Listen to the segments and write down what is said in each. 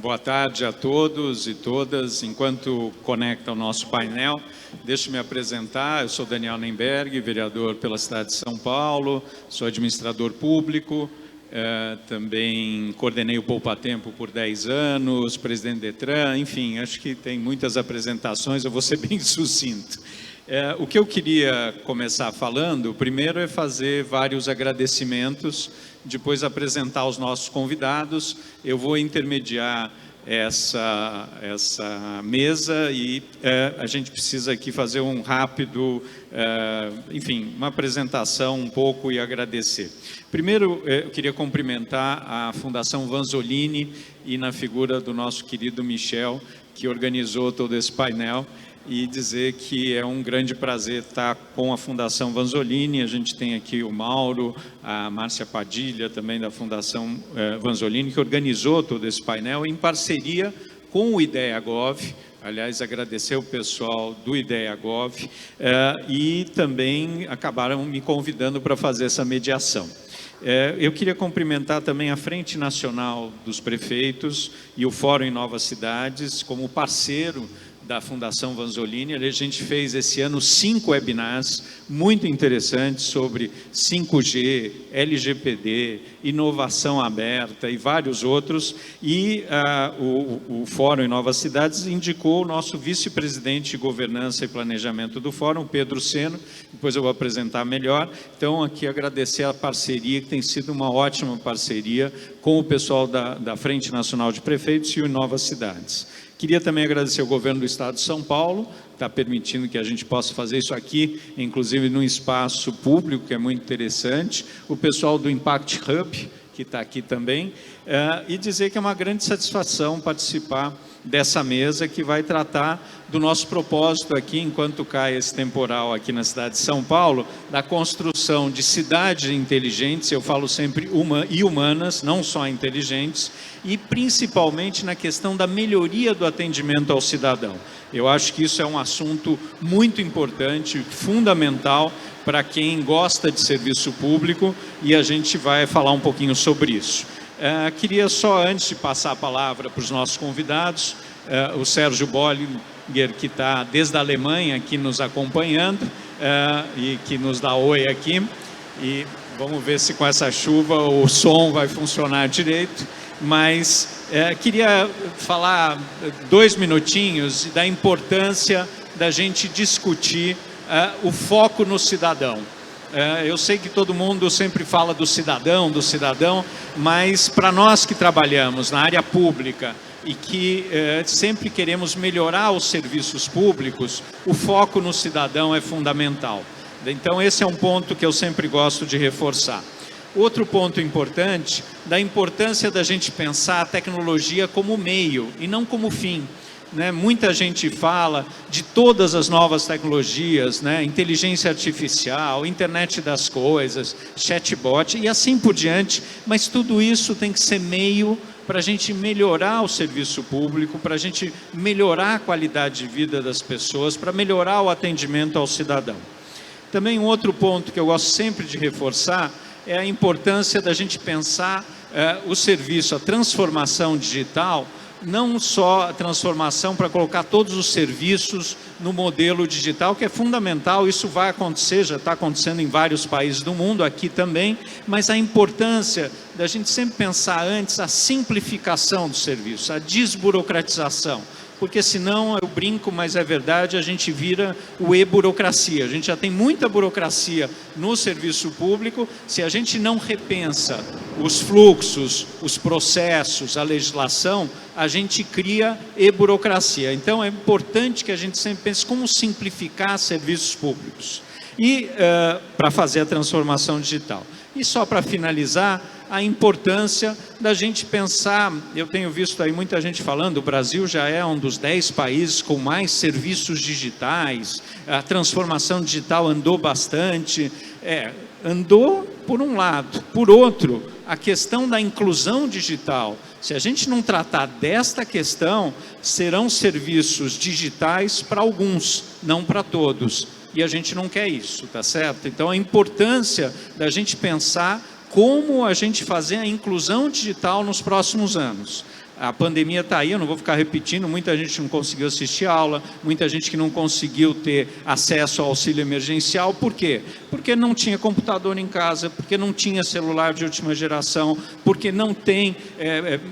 Boa tarde a todos e todas. Enquanto conecta o nosso painel, deixe-me apresentar. Eu sou Daniel Nemberg, vereador pela cidade de São Paulo, sou administrador público, também coordenei o Poupa Tempo por 10 anos, presidente do Detran, enfim, acho que tem muitas apresentações, eu vou ser bem sucinto. O que eu queria começar falando, primeiro é fazer vários agradecimentos, depois apresentar os nossos convidados. Eu vou intermediar essa mesa e a gente precisa aqui fazer um rápido, enfim, uma apresentação um pouco e agradecer. Primeiro, eu queria cumprimentar a Fundação Vanzolini e na figura do nosso querido Michel, que organizou todo esse painel, e dizer que é um grande prazer estar com a Fundação Vanzolini. A gente tem aqui o Mauro, a Márcia Padilha, também da Fundação Vanzolini, que organizou todo esse painel em parceria com o IDEA-Gov. Aliás, agradecer o pessoal do IDEA-Gov e também acabaram me convidando para fazer essa mediação. Eu queria cumprimentar também a Frente Nacional dos Prefeitos e o Fórum em Novas Cidades como parceiro da Fundação Vanzolini. A gente fez esse ano 5 webinars muito interessantes sobre 5G, LGPD, inovação aberta e vários outros, e o Fórum em Novas Cidades indicou o nosso vice-presidente de Governança e Planejamento do Fórum, Pedro Seno, depois eu vou apresentar melhor. Então, aqui agradecer a parceria, que tem sido uma ótima parceria com o pessoal da Frente Nacional de Prefeitos e o Novas Cidades. Queria também agradecer ao governo do Estado de São Paulo, que está permitindo que a gente possa fazer isso aqui, inclusive num espaço público, que é muito interessante, o pessoal do Impact Hub, que está aqui também, e dizer que é uma grande satisfação participar dessa mesa que vai tratar do nosso propósito aqui, enquanto cai esse temporal aqui na cidade de São Paulo, da construção de cidades inteligentes, eu falo sempre humanas, não só inteligentes, e principalmente na questão da melhoria do atendimento ao cidadão. Eu acho que isso é um assunto muito importante, fundamental para quem gosta de serviço público, e a gente vai falar um pouquinho sobre isso. Queria só, antes de passar a palavra para os nossos convidados, o Sérgio Bollinger, que está desde a Alemanha aqui nos acompanhando, e que nos dá oi aqui, e vamos ver se com essa chuva o som vai funcionar direito, mas queria falar 2 minutinhos da importância da gente discutir o foco no cidadão. Eu sei que todo mundo sempre fala do cidadão, mas para nós que trabalhamos na área pública e que sempre queremos melhorar os serviços públicos, o foco no cidadão é fundamental. Então, esse é um ponto que eu sempre gosto de reforçar. Outro ponto importante, da importância da gente pensar a tecnologia como meio e não como fim. Muita gente fala de todas as novas tecnologias, inteligência artificial, internet das coisas, chatbot e assim por diante, mas tudo isso tem que ser meio para a gente melhorar o serviço público, para a gente melhorar a qualidade de vida das pessoas, para melhorar o atendimento ao cidadão. Também um outro ponto que eu gosto sempre de reforçar é a importância da gente pensar o serviço, a transformação digital, não só a transformação para colocar todos os serviços no modelo digital, que é fundamental, isso vai acontecer, já está acontecendo em vários países do mundo, aqui também, mas a importância da gente sempre pensar antes a simplificação do serviço, a desburocratização, porque senão, eu brinco, mas é verdade, a gente vira o e-burocracia. A gente já tem muita burocracia no serviço público, se a gente não repensa os fluxos, os processos, a legislação, a gente cria e-burocracia. Então, é importante que a gente sempre pense como simplificar serviços públicos e para fazer a transformação digital. E só para finalizar, a importância da gente pensar, eu tenho visto aí muita gente falando, o Brasil já é um dos 10 países com mais serviços digitais, a transformação digital andou bastante, andou por um lado, por outro, a questão da inclusão digital, se a gente não tratar desta questão, serão serviços digitais para alguns, não para todos, e a gente não quer isso, tá certo? Então a importância da gente pensar como a gente fazer a inclusão digital nos próximos anos. A pandemia está aí, eu não vou ficar repetindo, muita gente não conseguiu assistir a aula, muita gente que não conseguiu ter acesso ao auxílio emergencial. Por quê? Porque não tinha computador em casa, porque não tinha celular de última geração, porque não tem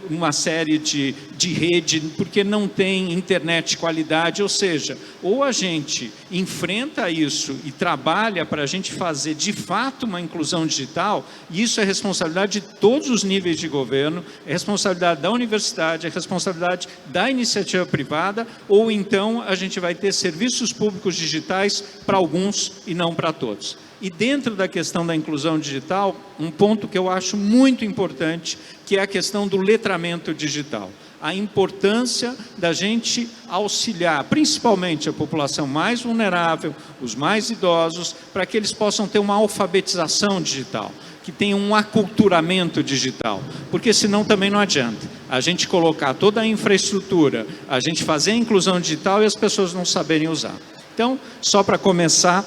uma série de rede, porque não tem internet de qualidade. Ou seja, ou a gente enfrenta isso e trabalha para a gente fazer de fato uma inclusão digital, e isso é responsabilidade de todos os níveis de governo, é responsabilidade da universidade, é responsabilidade da iniciativa privada, ou então a gente vai ter serviços públicos digitais para alguns e não para todos. E dentro da questão da inclusão digital, um ponto que eu acho muito importante, que é a questão do letramento digital. A importância da gente auxiliar, principalmente a população mais vulnerável, os mais idosos, para que eles possam ter uma alfabetização digital, que tenham um aculturamento digital, porque senão também não adianta a gente colocar toda a infraestrutura, a gente fazer a inclusão digital e as pessoas não saberem usar. Então, só para começar,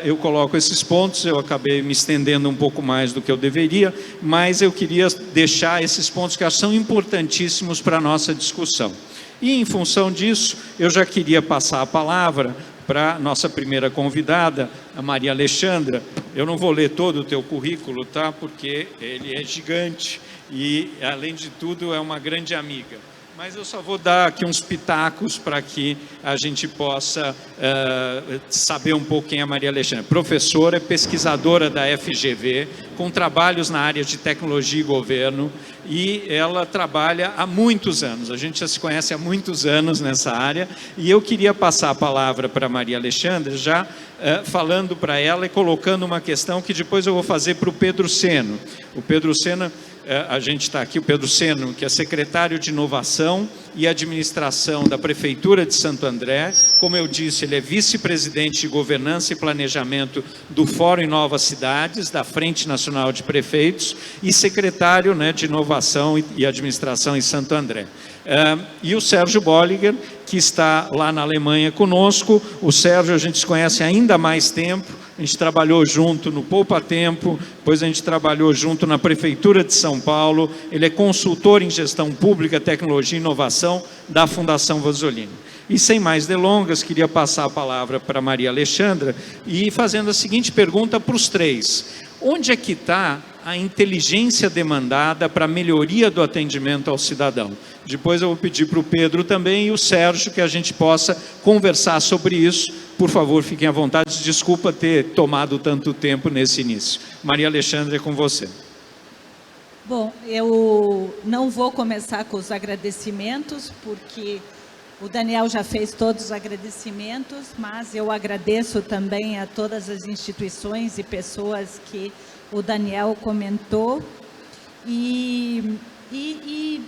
eu coloco esses pontos. Eu acabei me estendendo um pouco mais do que eu deveria, mas eu queria deixar esses pontos que são importantíssimos para a nossa discussão. E, em função disso, eu já queria passar a palavra para a nossa primeira convidada, a Maria Alexandra. Eu não vou ler todo o teu currículo, tá? Porque ele é gigante e, além de tudo, é uma grande amiga. Mas eu só vou dar aqui uns pitacos para que a gente possa saber um pouco quem é a Maria Alexandra. Professora, pesquisadora da FGV, com trabalhos na área de tecnologia e governo, e ela trabalha há muitos anos. A gente já se conhece há muitos anos nessa área, e eu queria passar a palavra para a Maria Alexandra, já falando para ela e colocando uma questão que depois eu vou fazer para o Pedro Seno. O Pedro Seno, a gente está aqui, o Pedro Seno, que é secretário de Inovação e Administração da Prefeitura de Santo André. Como eu disse, ele é vice-presidente de Governança e Planejamento do Fórum Novas Cidades, da Frente Nacional de Prefeitos, e secretário, né, de Inovação e Administração em Santo André. E o Sérgio Bolliger, que está lá na Alemanha conosco. O Sérgio a gente se conhece há ainda mais tempo. A gente trabalhou junto no Poupa Tempo, depois a gente trabalhou junto na Prefeitura de São Paulo. Ele é consultor em gestão pública, tecnologia e inovação da Fundação Vanzolini. E sem mais delongas, queria passar a palavra para Maria Alexandra e fazendo a seguinte pergunta para os três: onde é que está a inteligência demandada para a melhoria do atendimento ao cidadão? Depois eu vou pedir para o Pedro também e o Sérgio que a gente possa conversar sobre isso. Por favor, fiquem à vontade. Desculpa ter tomado tanto tempo nesse início. Maria Alexandra, é com você. Bom, eu não vou começar com os agradecimentos, porque o Daniel já fez todos os agradecimentos, mas eu agradeço também a todas as instituições e pessoas que o Daniel comentou. E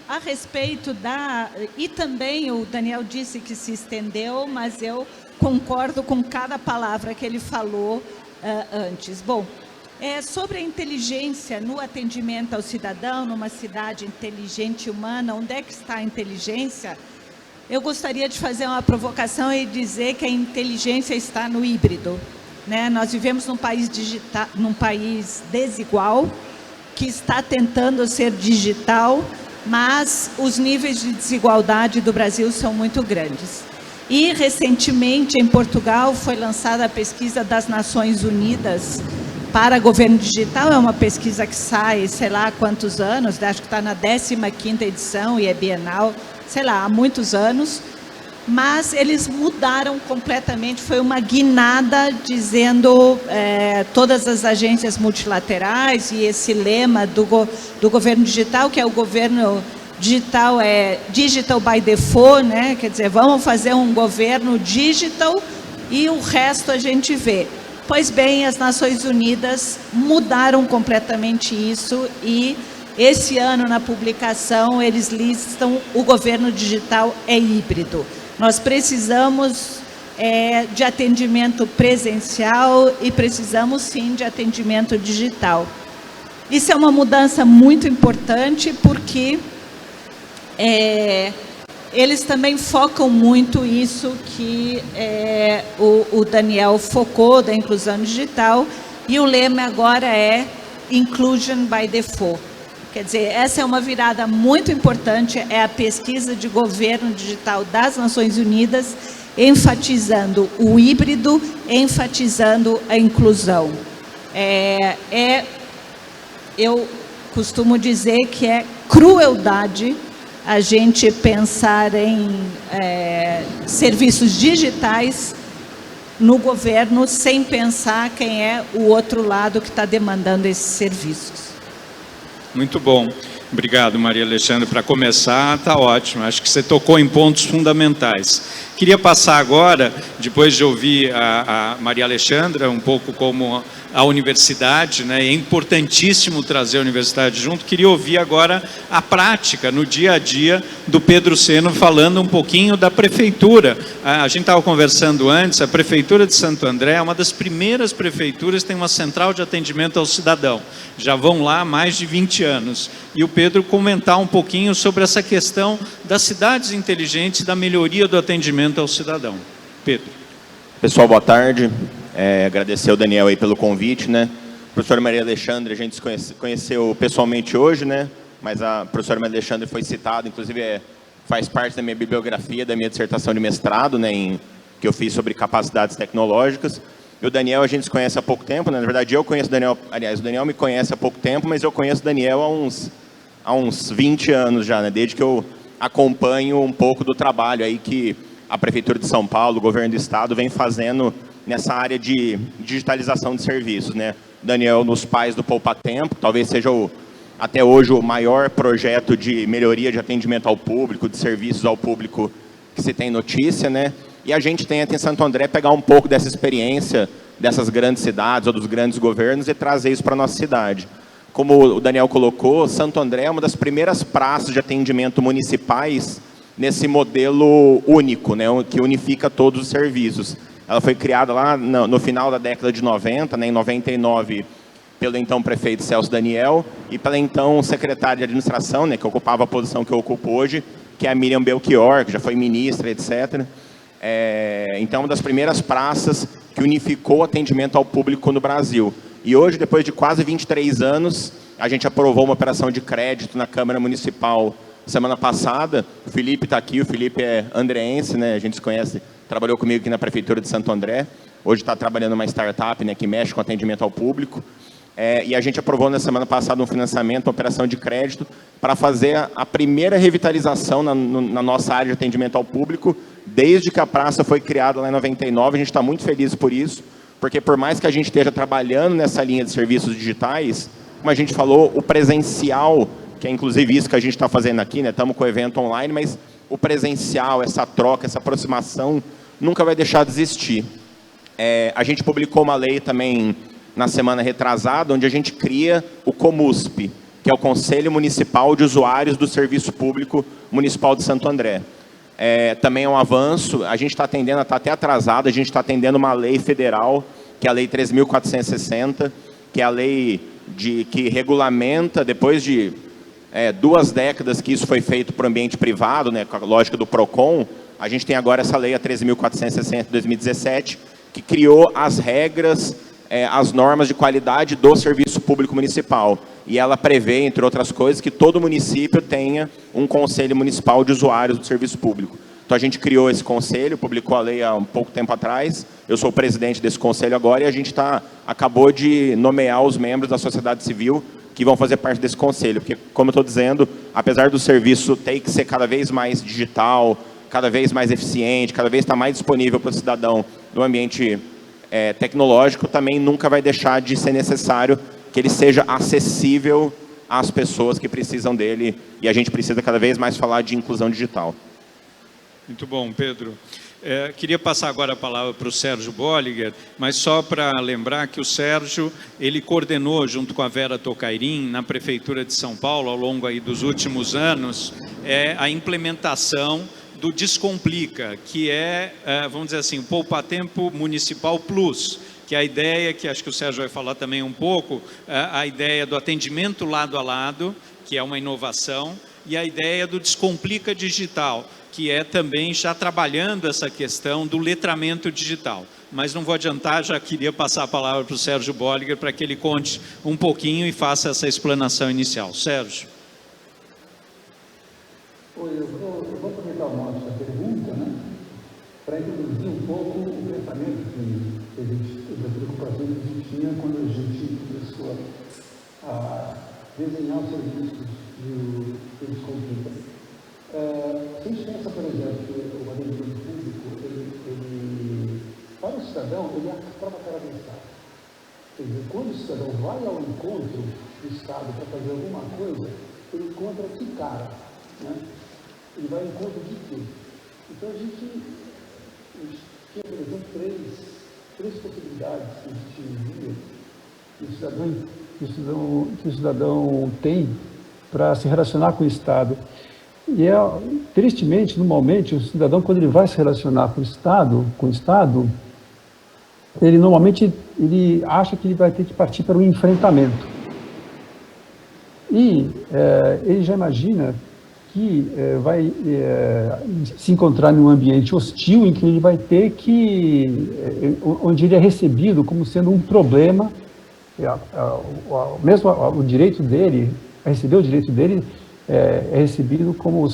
a respeito e também o Daniel disse que se estendeu, mas eu concordo com cada palavra que ele falou antes. Bom, sobre a inteligência no atendimento ao cidadão, numa cidade inteligente e humana, onde é que está a inteligência? Eu gostaria de fazer uma provocação e dizer que a inteligência está no híbrido, né? Nós vivemos num país desigual, que está tentando ser digital, mas os níveis de desigualdade do Brasil são muito grandes. E, recentemente, em Portugal, foi lançada a pesquisa das Nações Unidas para governo digital. É uma pesquisa que sai, sei lá há quantos anos, acho que está na 15ª edição e é bienal, sei lá, há muitos anos. Mas eles mudaram completamente, foi uma guinada dizendo todas as agências multilaterais e esse lema do governo digital, que é o governo digital, digital by default, né? Quer dizer, vamos fazer um governo digital e o resto a gente vê. Pois bem, as Nações Unidas mudaram completamente isso e esse ano na publicação eles listam o governo digital é híbrido. Nós precisamos de atendimento presencial e precisamos sim de atendimento digital. Isso é uma mudança muito importante porque eles também focam muito isso que o Daniel focou da inclusão digital, e o lema agora é Inclusion by Default. Quer dizer, essa é uma virada muito importante, é a pesquisa de governo digital das Nações Unidas, enfatizando o híbrido, enfatizando a inclusão. Eu costumo dizer que é crueldade a gente pensar em serviços digitais no governo sem pensar quem é o outro lado que está demandando esses serviços. Muito bom. Obrigado, Maria Alexandra. Para começar, está ótimo. Acho que você tocou em pontos fundamentais. Queria passar agora, depois de ouvir a Maria Alexandra, um pouco como a universidade, né? É importantíssimo trazer a universidade junto. Queria ouvir agora a prática, no dia a dia, do Pedro Seno, falando um pouquinho da prefeitura. A gente estava conversando antes, a prefeitura de Santo André é uma das primeiras prefeituras que tem uma central de atendimento ao cidadão. Já vão lá há mais de 20 anos. E o Pedro comentar um pouquinho sobre essa questão das cidades inteligentes e da melhoria do atendimento ao cidadão. Pedro. Pessoal, boa tarde. Agradecer ao Daniel aí pelo convite, né? A professora Maria Alexandra, a gente se conheceu pessoalmente hoje, né? Mas a professora Maria Alexandra foi citada, inclusive faz parte da minha bibliografia, da minha dissertação de mestrado, né? Que eu fiz sobre capacidades tecnológicas. E o Daniel a gente se conhece há pouco tempo, né? Na verdade eu conheço o Daniel, aliás, o Daniel me conhece há pouco tempo, mas eu conheço o Daniel há uns 20 anos já, né? Desde que eu acompanho um pouco do trabalho aí que a Prefeitura de São Paulo, o Governo do Estado, vem fazendo nessa área de digitalização de serviços, né? Daniel nos Pais do Poupa Tempo, talvez seja até hoje o maior projeto de melhoria de atendimento ao público, de serviços ao público que se tem notícia, né? E a gente tenta em Santo André pegar um pouco dessa experiência dessas grandes cidades ou dos grandes governos e trazer isso para a nossa cidade. Como o Daniel colocou, Santo André é uma das primeiras praças de atendimento municipais nesse modelo único, né? Que unifica todos os serviços. Ela foi criada lá no final da década de 90, né, em 99, pelo então prefeito Celso Daniel e pela então secretária de administração, né, que ocupava a posição que eu ocupo hoje, que é a Miriam Belchior, que já foi ministra, etc. Então, uma das primeiras praças que unificou o atendimento ao público no Brasil. E hoje, depois de quase 23 anos, a gente aprovou uma operação de crédito na Câmara Municipal semana passada. O Felipe está aqui, o Felipe é andreense, né, a gente se conhece, trabalhou comigo aqui na Prefeitura de Santo André, hoje está trabalhando numa startup, né, que mexe com atendimento ao público, e a gente aprovou na semana passada um financiamento, uma operação de crédito, para fazer a primeira revitalização na nossa área de atendimento ao público, desde que a praça foi criada lá em 99, a gente está muito feliz por isso, porque por mais que a gente esteja trabalhando nessa linha de serviços digitais, como a gente falou, o presencial, que é inclusive isso que a gente está fazendo aqui, né, estamos com o evento online, mas o presencial, essa troca, essa aproximação, nunca vai deixar de existir. A gente publicou uma lei também na semana retrasada, onde a gente cria o COMUSP, que é o Conselho Municipal de Usuários do Serviço Público Municipal de Santo André. Também é um avanço, a gente está atendendo, está até atrasado, a gente está atendendo uma lei federal, que é a Lei 3.460, que é a lei que regulamenta, depois de 2 décadas que isso foi feito para o ambiente privado, né, com a lógica do PROCON, a gente tem agora essa lei, a 13.460 de 2017, que criou as regras, as normas de qualidade do serviço público municipal. E ela prevê, entre outras coisas, que todo município tenha um conselho municipal de usuários do serviço público. Então a gente criou esse conselho, publicou a lei há um pouco tempo atrás, eu sou o presidente desse conselho agora e a gente acabou de nomear os membros da sociedade civil que vão fazer parte desse conselho, porque, como eu estou dizendo, apesar do serviço ter que ser cada vez mais digital, cada vez mais eficiente, cada vez estar mais disponível para o cidadão no ambiente tecnológico, também nunca vai deixar de ser necessário que ele seja acessível às pessoas que precisam dele, e a gente precisa cada vez mais falar de inclusão digital. Muito bom, Pedro. Queria passar agora a palavra para o Sérgio Bolliger, mas só para lembrar que o Sérgio, ele coordenou junto com a Vera Tocairim, na Prefeitura de São Paulo, ao longo aí dos últimos anos, a implementação do Descomplica, que vamos dizer assim, o Poupa Tempo Municipal Plus, que é a ideia, que acho que o Sérgio vai falar também um pouco, a ideia do atendimento lado a lado, que é uma inovação, e a ideia do Descomplica Digital, que é também já trabalhando essa questão do letramento digital. Mas não vou adiantar, já queria passar a palavra para o Sérgio Bolliger para que ele conte um pouquinho e faça essa explanação inicial. Sérgio. Oi, eu vou aproveitar o modo da pergunta, né, para introduzir um pouco o pensamento da preocupação que a gente tinha quando a gente começou a desenhar os serviços que eles completam. Se a gente pensa, por exemplo, que o atendimento público, ele, para o cidadão, ele é a própria cara do Estado. Quer dizer, quando o cidadão vai ao encontro do Estado para fazer alguma coisa, ele encontra que cara, né? Ele vai ao encontro de quê? Então a gente tinha, por exemplo, três possibilidades que a gente via que o cidadão tem para se relacionar com o Estado. E, tristemente, normalmente, o cidadão, quando ele vai se relacionar com o Estado, ele normalmente acha que ele vai ter que partir para um enfrentamento. E ele já imagina que vai se encontrar num ambiente hostil em que ele vai ter onde ele é recebido como sendo um problema, mesmo o direito dele, a receber o direito dele, é recebido com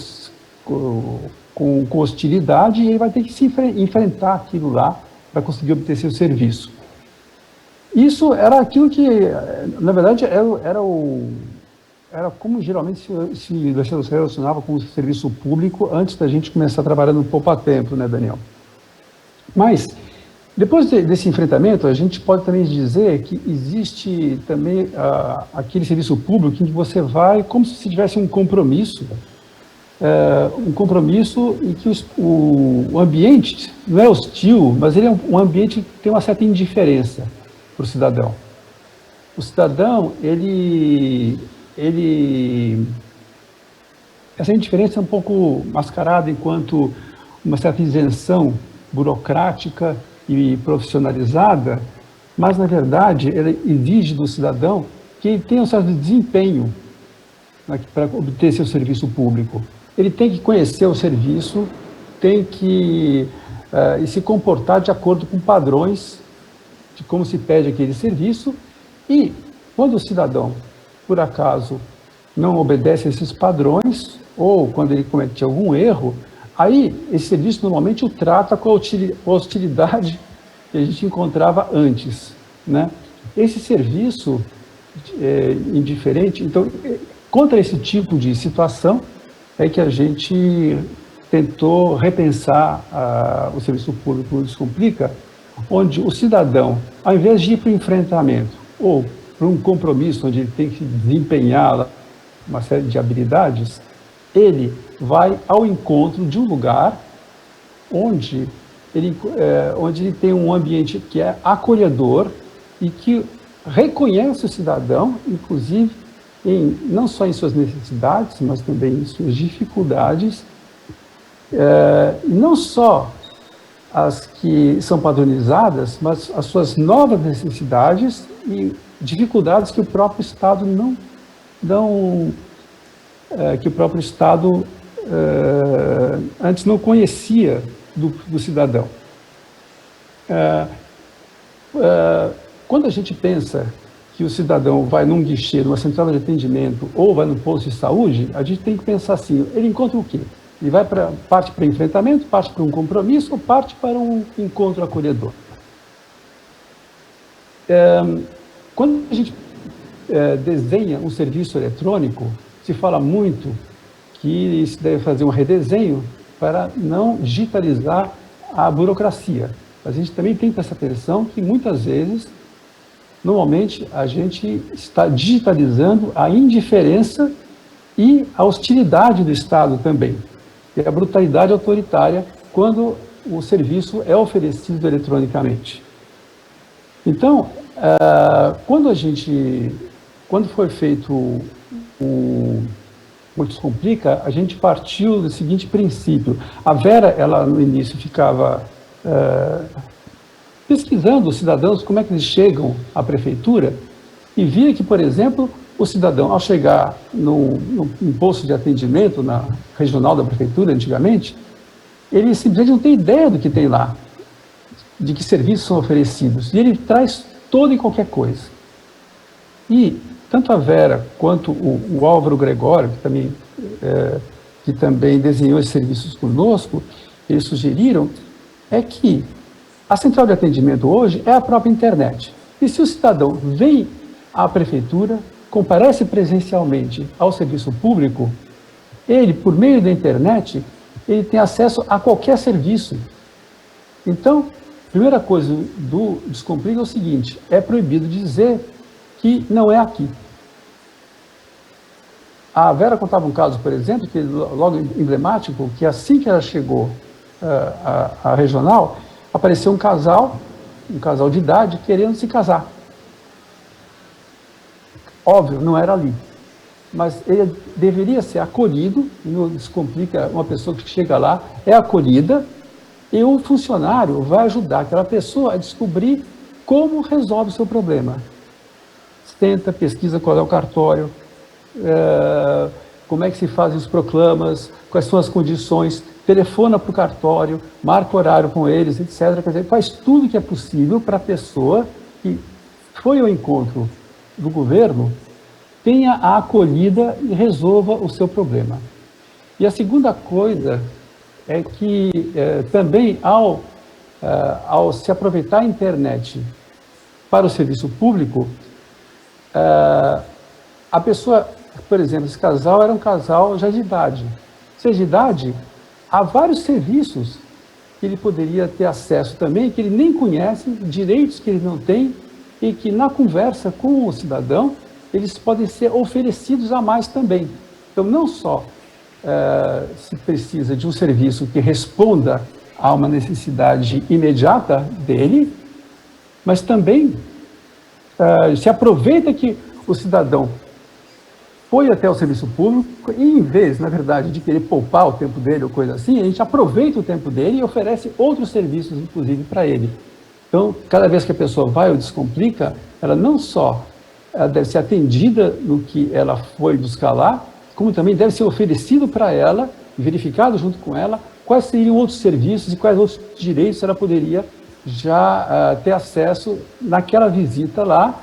hostilidade, e ele vai ter que se enfrentar aquilo lá para conseguir obter seu serviço. Isso era aquilo que, na verdade, era como geralmente se relacionava com o serviço público antes da gente começar a trabalhar no poupa-tempo, né, Daniel? Mas, depois desse enfrentamento, a gente pode também dizer que existe também aquele serviço público em que você vai como se tivesse um compromisso em que o ambiente não é hostil, mas ele é um ambiente que tem uma certa indiferença para o cidadão. O cidadão, essa indiferença é um pouco mascarada enquanto uma certa isenção burocrática e profissionalizada, mas, na verdade, ela exige do cidadão que ele tenha um certo desempenho para obter seu serviço público. Ele tem que conhecer o serviço, tem que se comportar de acordo com padrões de como se pede aquele serviço, e quando o cidadão, por acaso, não obedece a esses padrões, ou quando ele comete algum erro, aí esse serviço normalmente o trata com a hostilidade que a gente encontrava antes, né? Esse serviço indiferente, então, contra esse tipo de situação, é que a gente tentou repensar o serviço público Descomplica, onde o cidadão, ao invés de ir para o enfrentamento ou para um compromisso onde ele tem que desempenhar uma série de habilidades, ele vai ao encontro de um lugar onde ele tem um ambiente que é acolhedor e que reconhece o cidadão, inclusive, não só em suas necessidades, mas também em suas dificuldades, não só as que são padronizadas, mas as suas novas necessidades e dificuldades que o próprio Estado antes não conhecia do cidadão. Quando a gente pensa que o cidadão vai num guichê, numa central de atendimento, ou vai no posto de saúde, a gente tem que pensar assim, ele encontra o quê? Ele parte para o enfrentamento, parte para um compromisso, ou parte para um encontro acolhedor. Quando a gente desenha um serviço eletrônico, se fala muito que se deve fazer um redesenho para não digitalizar a burocracia. A gente também tem que prestar atenção que muitas vezes, normalmente, a gente está digitalizando a indiferença e a hostilidade do Estado também, e a brutalidade autoritária quando o serviço é oferecido eletronicamente. Então, quando foi feito o Descomplica, a gente partiu do seguinte princípio. A Vera, ela no início ficava pesquisando os cidadãos, como é que eles chegam à prefeitura, e via que, por exemplo, o cidadão, ao chegar num posto de atendimento na regional da prefeitura, antigamente, ele simplesmente não tem ideia do que tem lá, de que serviços são oferecidos, e ele traz toda e qualquer coisa. E tanto a Vera quanto o Álvaro Gregório, que também desenhou esses serviços conosco, eles sugeriram, é que a central de atendimento hoje é a própria internet. E se o cidadão vem à prefeitura, comparece presencialmente ao serviço público, ele, por meio da internet, ele tem acesso a qualquer serviço. Então, a primeira coisa do Descomplica é o seguinte, é proibido dizer que não é aqui. A Vera contava um caso, por exemplo, que logo emblemático, que assim que ela chegou à regional, apareceu um casal de idade, querendo se casar. Óbvio, não era ali. Mas ele deveria ser acolhido, no Descomplica, uma pessoa que chega lá é acolhida, e o funcionário vai ajudar aquela pessoa a descobrir como resolve o seu problema. Tenta, pesquisa qual é o cartório, como é que se fazem os proclamas, quais são as condições, telefona para o cartório, marca horário com eles, etc. Quer dizer, faz tudo que é possível para a pessoa que foi ao encontro do governo tenha a acolhida e resolva o seu problema. E a segunda coisa é que também ao se aproveitar a internet para o serviço público, a pessoa, por exemplo, esse casal era um casal já de idade. Se de idade, há vários serviços que ele poderia ter acesso também, que ele nem conhece, direitos que ele não tem, e que na conversa com o cidadão, eles podem ser oferecidos a mais também. Então, não só se precisa de um serviço que responda a uma necessidade imediata dele, mas também se aproveita que o cidadão foi até o serviço público e, em vez, na verdade, de querer poupar o tempo dele ou coisa assim, a gente aproveita o tempo dele e oferece outros serviços, inclusive, para ele. Então, cada vez que a pessoa vai ou Descomplica, ela não só deve ser atendida no que ela foi buscar lá, como também deve ser oferecido para ela, verificado junto com ela, quais seriam outros serviços e quais outros direitos ela poderia já ter acesso naquela visita lá,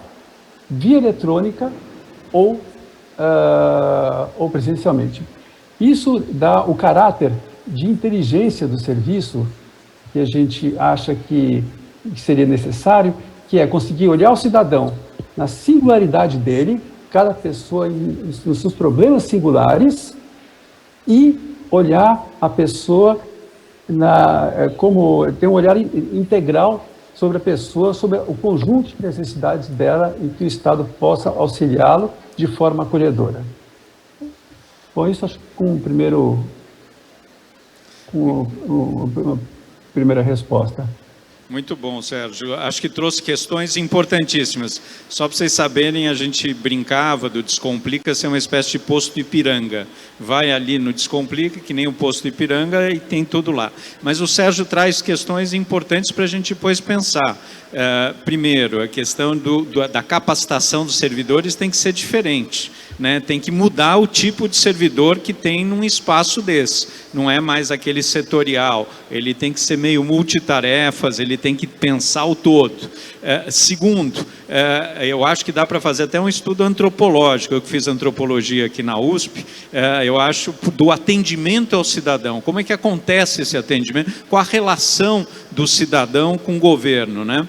via eletrônica ou presencialmente. Isso dá o caráter de inteligência do serviço que a gente acha que seria necessário, que é conseguir olhar o cidadão na singularidade dele, cada pessoa nos seus problemas singulares, e olhar a pessoa como ter um olhar integral sobre a pessoa, sobre o conjunto de necessidades dela e que o Estado possa auxiliá-lo de forma acolhedora. Bom, isso acho que uma primeira resposta. Muito bom, Sérgio. Acho que trouxe questões importantíssimas. Só para vocês saberem, a gente brincava do Descomplica ser uma espécie de posto Ipiranga. Vai ali no Descomplica, que nem o posto Ipiranga, e tem tudo lá. Mas o Sérgio traz questões importantes para a gente depois pensar. Primeiro, a questão da capacitação dos servidores tem que ser diferente, né? Tem que mudar o tipo de servidor que tem num espaço desse. Não é mais aquele setorial, ele tem que ser meio multitarefas, ele tem que pensar o todo. Segundo, eu acho que dá para fazer até um estudo antropológico. Eu que fiz antropologia aqui na USP, eu acho do atendimento ao cidadão. Como é que acontece esse atendimento? Qual a relação do cidadão com o governo, né?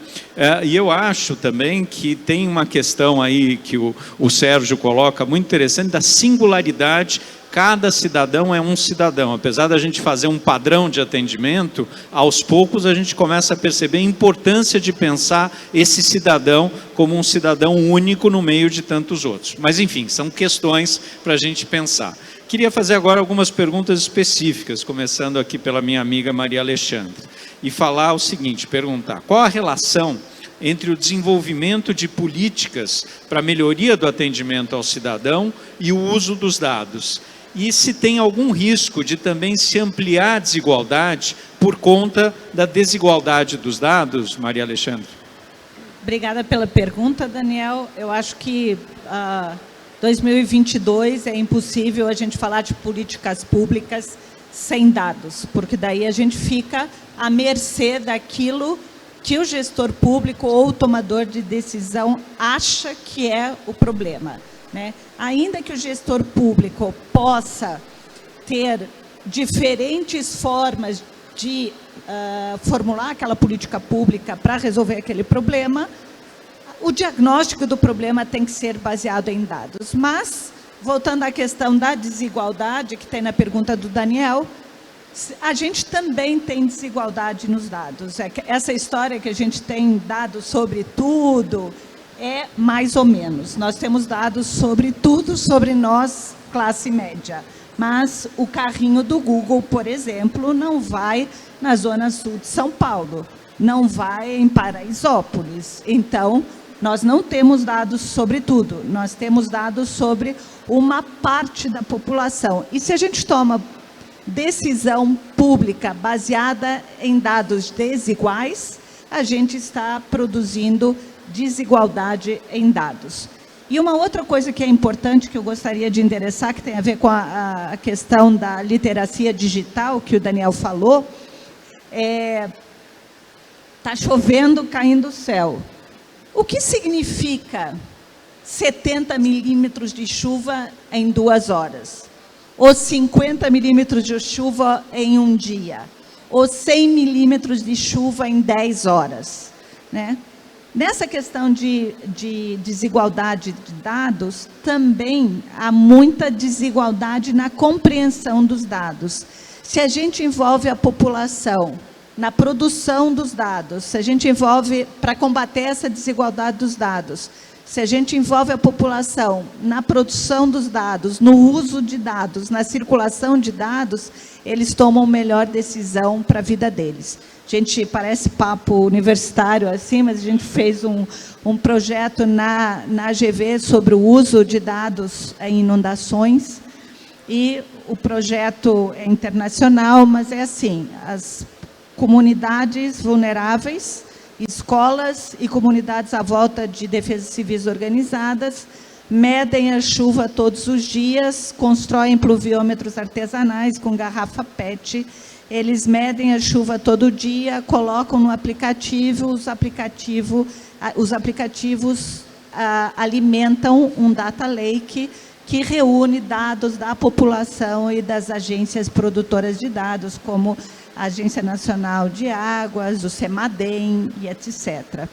E eu acho também que tem uma questão aí que o Sérgio coloca muito interessante da singularidade. Cada cidadão é um cidadão. Apesar da gente fazer um padrão de atendimento, aos poucos a gente começa a perceber a importância de pensar esse cidadão como um cidadão único no meio de tantos outros. Mas, enfim, são questões para a gente pensar. Queria fazer agora algumas perguntas específicas, começando aqui pela minha amiga Maria Alexandre, e falar o seguinte, perguntar, qual a relação entre o desenvolvimento de políticas para a melhoria do atendimento ao cidadão e o uso dos dados? E se tem algum risco de também se ampliar a desigualdade por conta da desigualdade dos dados, Maria Alexandre? Obrigada pela pergunta, Daniel. Eu acho que 2022 é impossível a gente falar de políticas públicas sem dados, porque daí a gente fica à mercê daquilo que o gestor público ou o tomador de decisão acha que é o problema, né? Ainda que o gestor público possa ter diferentes formas de formular aquela política pública para resolver aquele problema, o diagnóstico do problema tem que ser baseado em dados. Mas, voltando à questão da desigualdade, que tem na pergunta do Daniel, a gente também tem desigualdade nos dados. Essa história que a gente tem dados sobre tudo é mais ou menos. Nós temos dados sobre tudo, sobre nós, classe média. Mas o carrinho do Google, por exemplo, não vai na zona sul de São Paulo, não vai em Paraisópolis. Então, nós não temos dados sobre tudo, nós temos dados sobre uma parte da população. E se a gente toma decisão pública baseada em dados desiguais, a gente está produzindo desigualdade em dados. E uma outra coisa que é importante, que eu gostaria de endereçar, que tem a ver com a questão da literacia digital, que o Daniel falou, está chovendo, caindo o céu. O que significa 70 milímetros de chuva em 2 horas? Ou 50 milímetros de chuva em um dia? Ou 100 milímetros de chuva em 10 horas? Né? Nessa questão de desigualdade de dados, também há muita desigualdade na compreensão dos dados. Se a gente envolve a população na produção dos dados, se a gente envolve, para combater essa desigualdade dos dados, se a gente envolve a população na produção dos dados, no uso de dados, na circulação de dados, eles tomam melhor decisão para a vida deles. A gente, parece papo universitário assim, mas a gente fez um projeto na AGV sobre o uso de dados em inundações, e o projeto é internacional, mas é assim, as comunidades vulneráveis, escolas e comunidades à volta de defesas civis organizadas medem a chuva todos os dias, constroem pluviômetros artesanais com garrafa PET, eles medem a chuva todo dia, colocam no aplicativo, os aplicativos alimentam um data lake que reúne dados da população e das agências produtoras de dados, como a Agência Nacional de Águas, o CEMADEM e etc.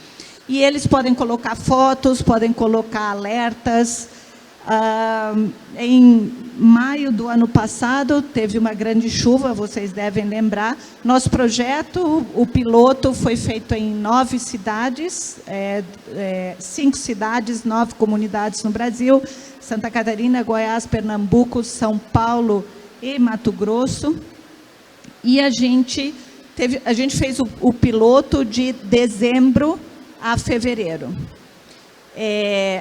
E eles podem colocar fotos, podem colocar alertas. Em maio do ano passado, teve uma grande chuva, vocês devem lembrar. Nosso projeto, o piloto, foi feito em 9 cidades, 5 cidades, 9 comunidades no Brasil, Santa Catarina, Goiás, Pernambuco, São Paulo e Mato Grosso. E a gente fez o piloto de dezembro a fevereiro.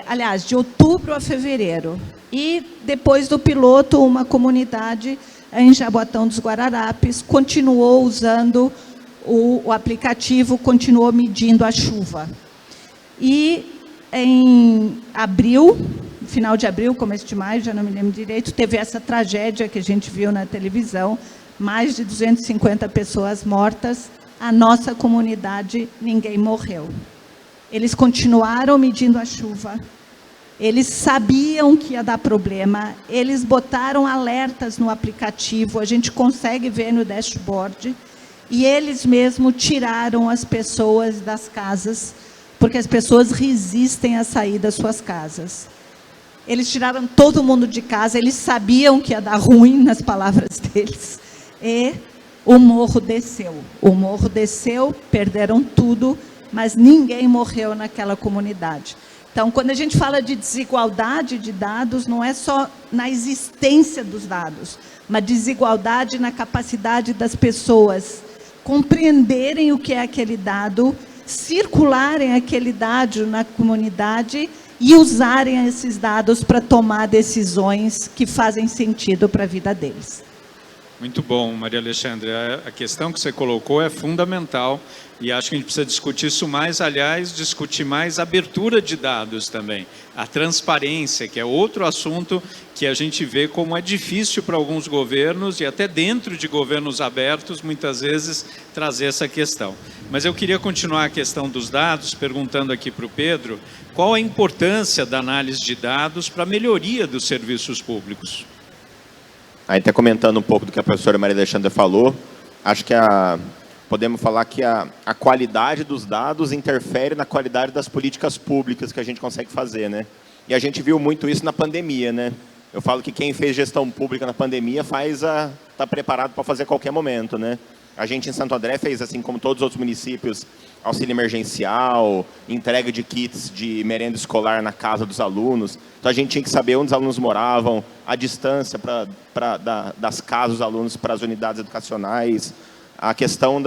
Aliás, de outubro a fevereiro. E depois do piloto, uma comunidade em Jaboatão dos Guararapes continuou usando o aplicativo, continuou medindo a chuva. E em abril, final de abril, começo de maio, já não me lembro direito, teve essa tragédia que a gente viu na televisão, mais de 250 pessoas mortas. A nossa comunidade, ninguém morreu. Eles continuaram medindo a chuva, eles sabiam que ia dar problema, eles botaram alertas no aplicativo, a gente consegue ver no dashboard, e eles mesmos tiraram as pessoas das casas, porque as pessoas resistem a sair das suas casas. Eles tiraram todo mundo de casa, eles sabiam que ia dar ruim, nas palavras deles, e o morro desceu. O morro desceu, perderam tudo, mas ninguém morreu naquela comunidade. Então, quando a gente fala de desigualdade de dados, não é só na existência dos dados, mas desigualdade na capacidade das pessoas compreenderem o que é aquele dado, circularem aquele dado na comunidade e usarem esses dados para tomar decisões que fazem sentido para a vida deles. Muito bom, Maria Alexandre. A questão que você colocou é fundamental e acho que a gente precisa discutir isso mais, aliás, discutir mais a abertura de dados também. A transparência, que é outro assunto que a gente vê como é difícil para alguns governos e até dentro de governos abertos, muitas vezes, trazer essa questão. Mas eu queria continuar a questão dos dados, perguntando aqui para o Pedro, qual a importância da análise de dados para a melhoria dos serviços públicos? Aí, até comentando um pouco do que a professora Maria Alexandre falou, acho que podemos falar que a qualidade dos dados interfere na qualidade das políticas públicas que a gente consegue fazer, né? E a gente viu muito isso na pandemia, né? Eu falo que quem fez gestão pública na pandemia está preparado para fazer a qualquer momento, né? A gente em Santo André fez, assim como todos os outros municípios, auxílio emergencial, entrega de kits de merenda escolar na casa dos alunos. Então a gente tinha que saber onde os alunos moravam, a distância das casas dos alunos para as unidades educacionais, a questão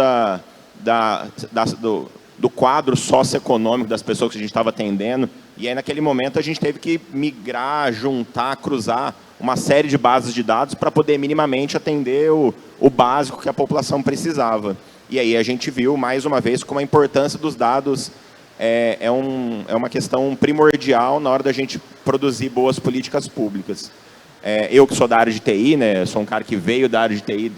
do quadro socioeconômico das pessoas que a gente estava atendendo. E aí naquele momento a gente teve que migrar, juntar, cruzar uma série de bases de dados para poder minimamente atender o básico que a população precisava. E aí a gente viu, mais uma vez, como a importância dos dados é uma questão primordial na hora da gente produzir boas políticas públicas. Eu que sou da área de TI, né, sou um cara que veio da área de TI,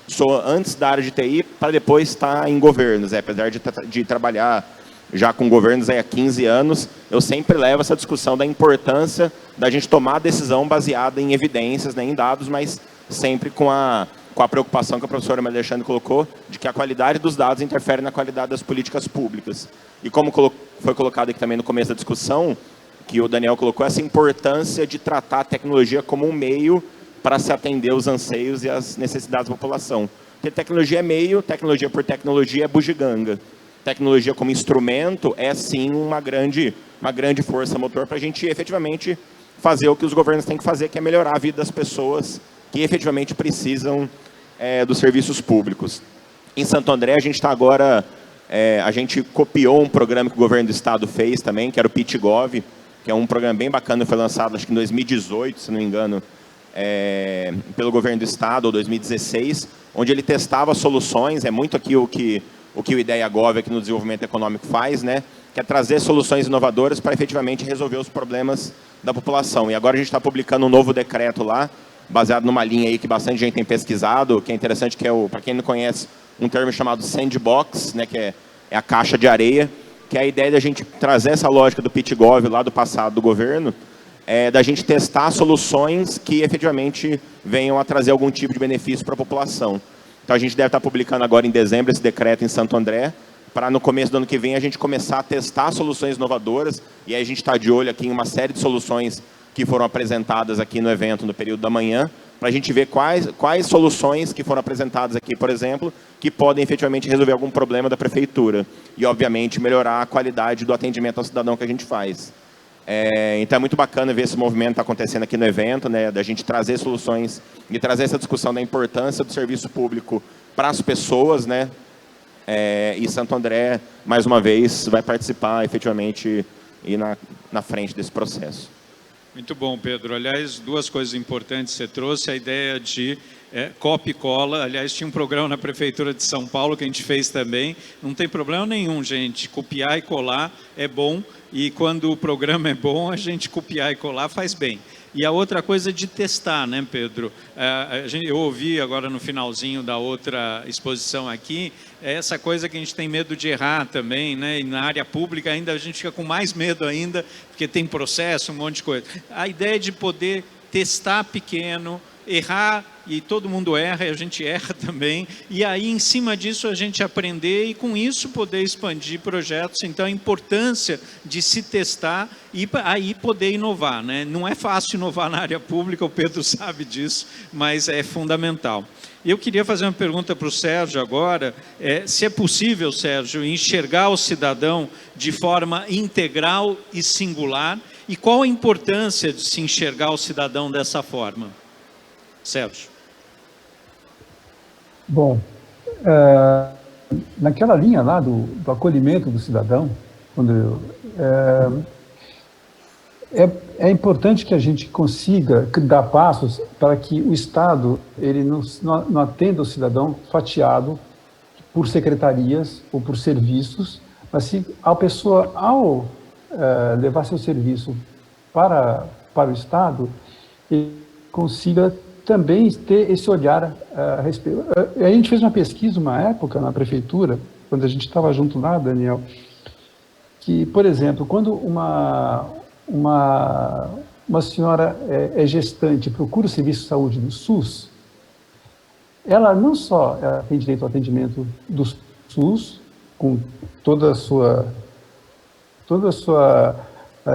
sou antes da área de TI para depois estar em governos. Apesar de trabalhar já com governos há 15 anos, eu sempre levo essa discussão da importância da gente tomar a decisão baseada em evidências, né, em dados, mas sempre com a preocupação que a professora Maria Alexandre colocou, de que a qualidade dos dados interfere na qualidade das políticas públicas. E como foi colocado aqui também no começo da discussão, que o Daniel colocou, essa importância de tratar a tecnologia como um meio para se atender os anseios e as necessidades da população. Porque tecnologia é meio, tecnologia por tecnologia é bugiganga. Tecnologia como instrumento é, sim, uma grande força motor para a gente efetivamente fazer o que os governos têm que fazer, que é melhorar a vida das pessoas que efetivamente precisam dos serviços públicos. Em Santo André, a gente está agora, a gente copiou um programa que o governo do estado fez também, que era o PitGov, que é um programa bem bacana, foi lançado acho que em 2018, se não me engano, pelo governo do estado, ou 2016, onde ele testava soluções, é muito aqui o que o Ideia Gov aqui no desenvolvimento econômico faz, né, que é trazer soluções inovadoras para efetivamente resolver os problemas da população. E agora a gente está publicando um novo decreto lá, baseado numa linha aí que bastante gente tem pesquisado, que é interessante, que para quem não conhece, um termo chamado sandbox, né, que é a caixa de areia, que é a ideia da gente trazer essa lógica do PitGov lá do passado do governo, da gente testar soluções que efetivamente venham a trazer algum tipo de benefício para a população. Então a gente deve estar publicando agora em dezembro esse decreto em Santo André, para no começo do ano que vem a gente começar a testar soluções inovadoras, e aí a gente está de olho aqui em uma série de soluções que foram apresentadas aqui no evento no período da manhã, para a gente ver quais soluções que foram apresentadas aqui, por exemplo, que podem efetivamente resolver algum problema da prefeitura e, obviamente, melhorar a qualidade do atendimento ao cidadão que a gente faz. Então é muito bacana ver esse movimento acontecendo aqui no evento, né, da gente trazer soluções e trazer essa discussão da importância do serviço público para as pessoas, né, e Santo André, mais uma vez, vai participar efetivamente e na frente desse processo. Muito bom, Pedro. Aliás, duas coisas importantes você trouxe, a ideia de copia e cola. Aliás, tinha um programa na Prefeitura de São Paulo que a gente fez também. Não tem problema nenhum, gente. Copiar e colar é bom. E quando o programa é bom, a gente copiar e colar faz bem. E a outra coisa é de testar, né, Pedro? Eu ouvi agora no finalzinho da outra exposição aqui, essa coisa que a gente tem medo de errar também, né? E na área pública ainda a gente fica com mais medo ainda, porque tem processo, um monte de coisa. A ideia de poder testar pequeno, errar, e todo mundo erra, e a gente erra também, e aí em cima disso a gente aprender e com isso poder expandir projetos. Então a importância de se testar e aí poder inovar, né? Não é fácil inovar na área pública, o Pedro sabe disso, mas é fundamental. Eu queria fazer uma pergunta para o Sérgio agora, se é possível, Sérgio, enxergar o cidadão de forma integral e singular, e qual a importância de se enxergar o cidadão dessa forma? Sérgio. Bom, naquela linha lá do acolhimento do cidadão, É importante que a gente consiga dar passos para que o Estado ele não atenda o cidadão fatiado por secretarias ou por serviços, mas se a pessoa, ao levar seu serviço para o Estado, ele consiga também ter esse olhar a respeito. A gente fez uma pesquisa, uma época, na prefeitura, quando a gente estava junto lá, Daniel, que, por exemplo, quando uma senhora é gestante, procura o serviço de saúde do SUS, ela não só tem direito ao atendimento do SUS, com toda a sua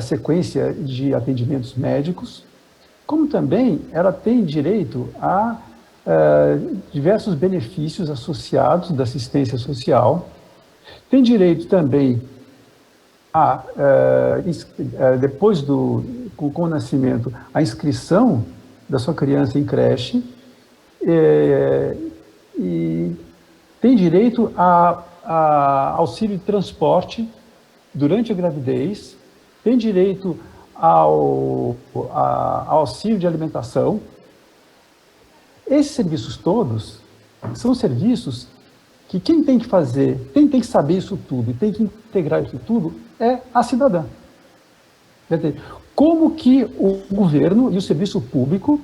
sequência de atendimentos médicos, como também ela tem direito a diversos benefícios associados da assistência social, tem direito também depois com o nascimento, a inscrição da sua criança em creche, e tem direito a auxílio de transporte durante a gravidez, tem direito ao auxílio de alimentação. Esses serviços todos são serviços que quem tem que fazer, quem tem que saber isso tudo e tem que integrar isso tudo é a cidadã. Como que o governo e o serviço público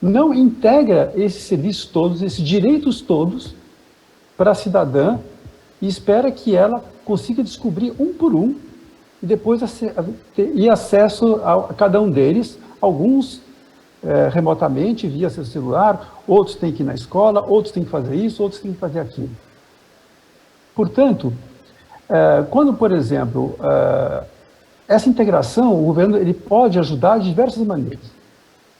não integra esses serviços todos, esses direitos todos para a cidadã e espera que ela consiga descobrir um por um e depois ter acesso a cada um deles, alguns remotamente, via seu celular, outros têm que ir na escola, outros têm que fazer isso, outros têm que fazer aquilo. Portanto, quando, por exemplo, essa integração, o governo ele pode ajudar de diversas maneiras.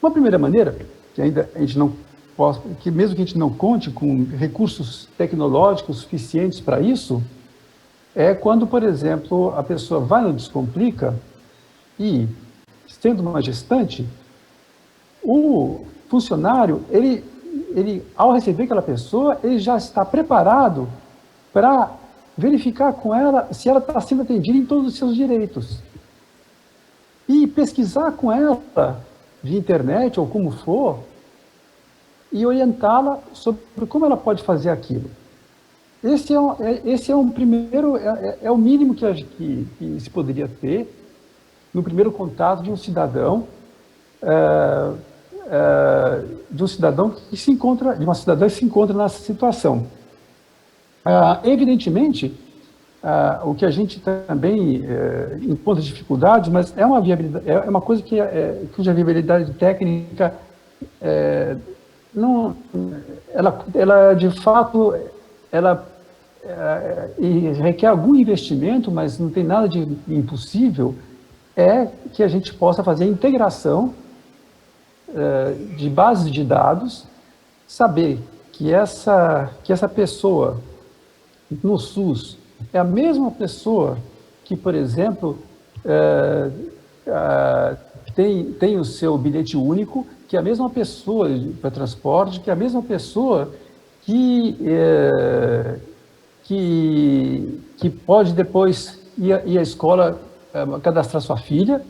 Uma primeira maneira, que ainda a gente não pode, que mesmo que a gente não conte com recursos tecnológicos suficientes para isso, é quando, por exemplo, a pessoa vai no Descomplica e, sendo uma gestante, o funcionário, ele, ao receber aquela pessoa, ele já está preparado para verificar com ela se ela está sendo atendida em todos os seus direitos. E pesquisar com ela, via internet ou como for, e orientá-la sobre como ela pode fazer aquilo. Esse é um primeiro, é o mínimo que se poderia ter no primeiro contato de um cidadão, que se encontra, de uma cidadã que se encontra nessa situação. Evidentemente, o que a gente também encontra dificuldades, mas é uma viabilidade, é uma coisa cuja viabilidade técnica não, ela de fato, ela requer algum investimento, mas não tem nada de impossível, é que a gente possa fazer a integração de bases de dados, saber que essa pessoa no SUS é a mesma pessoa que, por exemplo, tem o seu bilhete único, que é a mesma pessoa para transporte, que é a mesma pessoa que pode depois ir à escola cadastrar sua filha,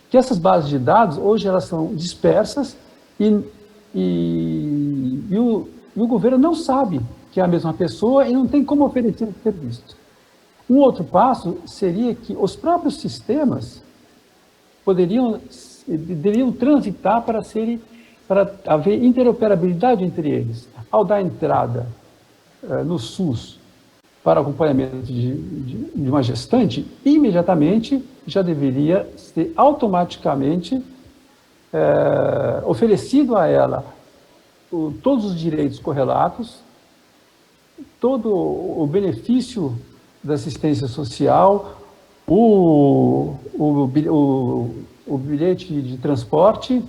que essas bases de dados, hoje elas são dispersas e o governo não sabe que é a mesma pessoa e não tem como oferecer o serviço. Um outro passo seria que os próprios sistemas deveriam transitar para haver interoperabilidade entre eles. Ao dar entrada no SUS para acompanhamento de uma gestante, imediatamente já deveria ser automaticamente oferecido a ela todos os direitos correlatos, todo o benefício da assistência social, o bilhete de transporte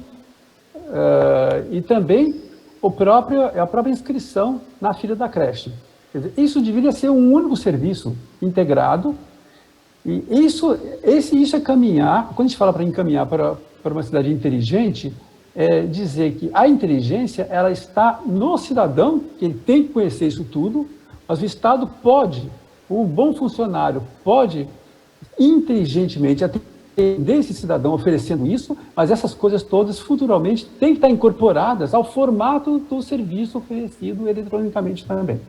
e também a própria inscrição na fila da creche. Quer dizer, isso deveria ser um único serviço integrado, e isso é caminhar. Quando a gente fala para encaminhar para uma cidade inteligente, é dizer que a inteligência ela está no cidadão, que ele tem que conhecer isso tudo, mas o Estado pode, um bom funcionário pode inteligentemente, desse cidadão oferecendo isso, mas essas coisas todas futuramente têm que estar incorporadas ao formato do serviço oferecido eletronicamente também.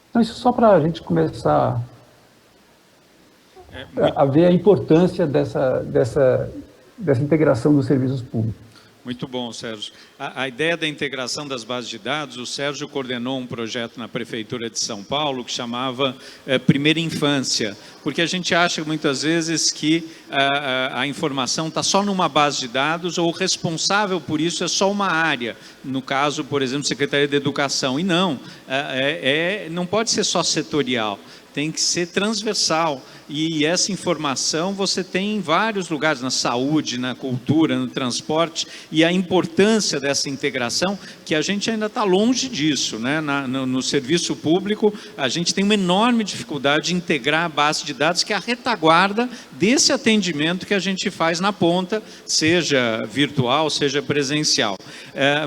Então, isso só para a gente começar a ver a importância dessa integração dos serviços públicos. Muito bom, Sérgio. A ideia da integração das bases de dados, o Sérgio coordenou um projeto na Prefeitura de São Paulo que chamava Primeira Infância, porque a gente acha muitas vezes que a informação está só numa base de dados ou o responsável por isso é só uma área, no caso, por exemplo, Secretaria de Educação, e não, não pode ser só setorial, tem que ser transversal. E essa informação você tem em vários lugares, na saúde, na cultura, no transporte, e a importância dessa integração, que a gente ainda está longe disso, né? No serviço público, a gente tem uma enorme dificuldade de integrar a base de dados, que é a retaguarda desse atendimento que a gente faz na ponta, seja virtual, seja presencial.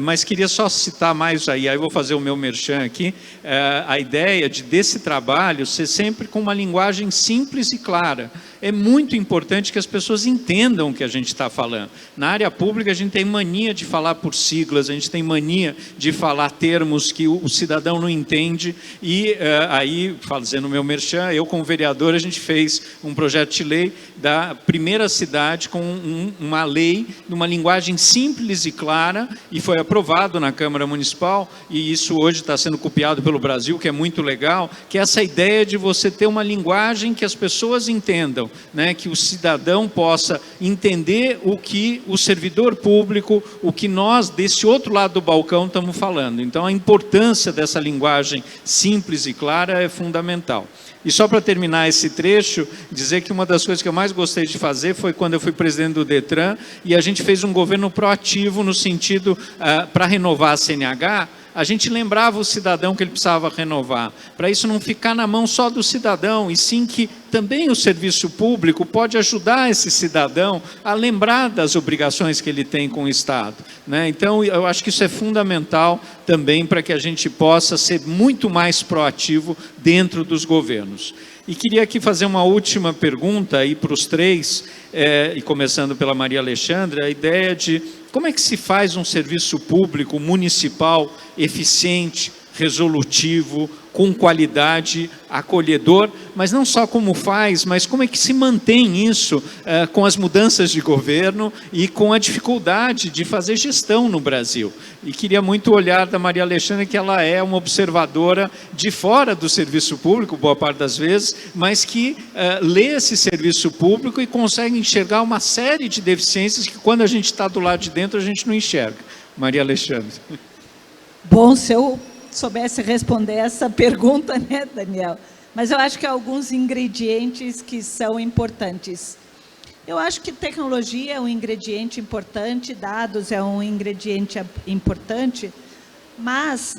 Mas queria só citar mais aí eu vou fazer o meu merchan aqui, a ideia desse trabalho ser sempre com uma linguagem simples e clara. É muito importante que as pessoas entendam o que a gente está falando. Na área pública, a gente tem mania de falar por siglas, a gente tem mania de falar termos que o cidadão não entende, e aí, fazendo o meu merchan, eu como vereador, a gente fez um projeto de lei da primeira cidade com uma lei, numa linguagem simples e clara, e foi aprovado na Câmara Municipal, e isso hoje está sendo copiado pelo Brasil, que é muito legal, que é essa ideia de você ter uma linguagem que as pessoas entendam, né, que o cidadão possa entender o que o servidor público, o que nós, desse outro lado do balcão, estamos falando. Então, a importância dessa linguagem simples e clara é fundamental. E só para terminar esse trecho, dizer que uma das coisas que eu mais gostei de fazer foi quando eu fui presidente do Detran, e a gente fez um governo proativo no sentido, para renovar a CNH, a gente lembrava o cidadão que ele precisava renovar, para isso não ficar na mão só do cidadão, e sim que também o serviço público pode ajudar esse cidadão a lembrar das obrigações que ele tem com o Estado, né? Então, eu acho que isso é fundamental também para que a gente possa ser muito mais proativo dentro dos governos. E queria aqui fazer uma última pergunta aí para os três, e começando pela Maria Alexandra, a ideia de como é que se faz um serviço público municipal eficiente, resolutivo, com qualidade, acolhedor, mas não só como faz, mas como é que se mantém isso com as mudanças de governo e com a dificuldade de fazer gestão no Brasil. E queria muito olhar da Maria Alexandra, que ela é uma observadora de fora do serviço público, boa parte das vezes, mas que lê esse serviço público e consegue enxergar uma série de deficiências que quando a gente está do lado de dentro a gente não enxerga. Maria Alexandra. Bom, se eu soubesse responder essa pergunta, né, Daniel? Mas eu acho que há alguns ingredientes que são importantes. Eu acho que tecnologia é um ingrediente importante, dados é um ingrediente importante, mas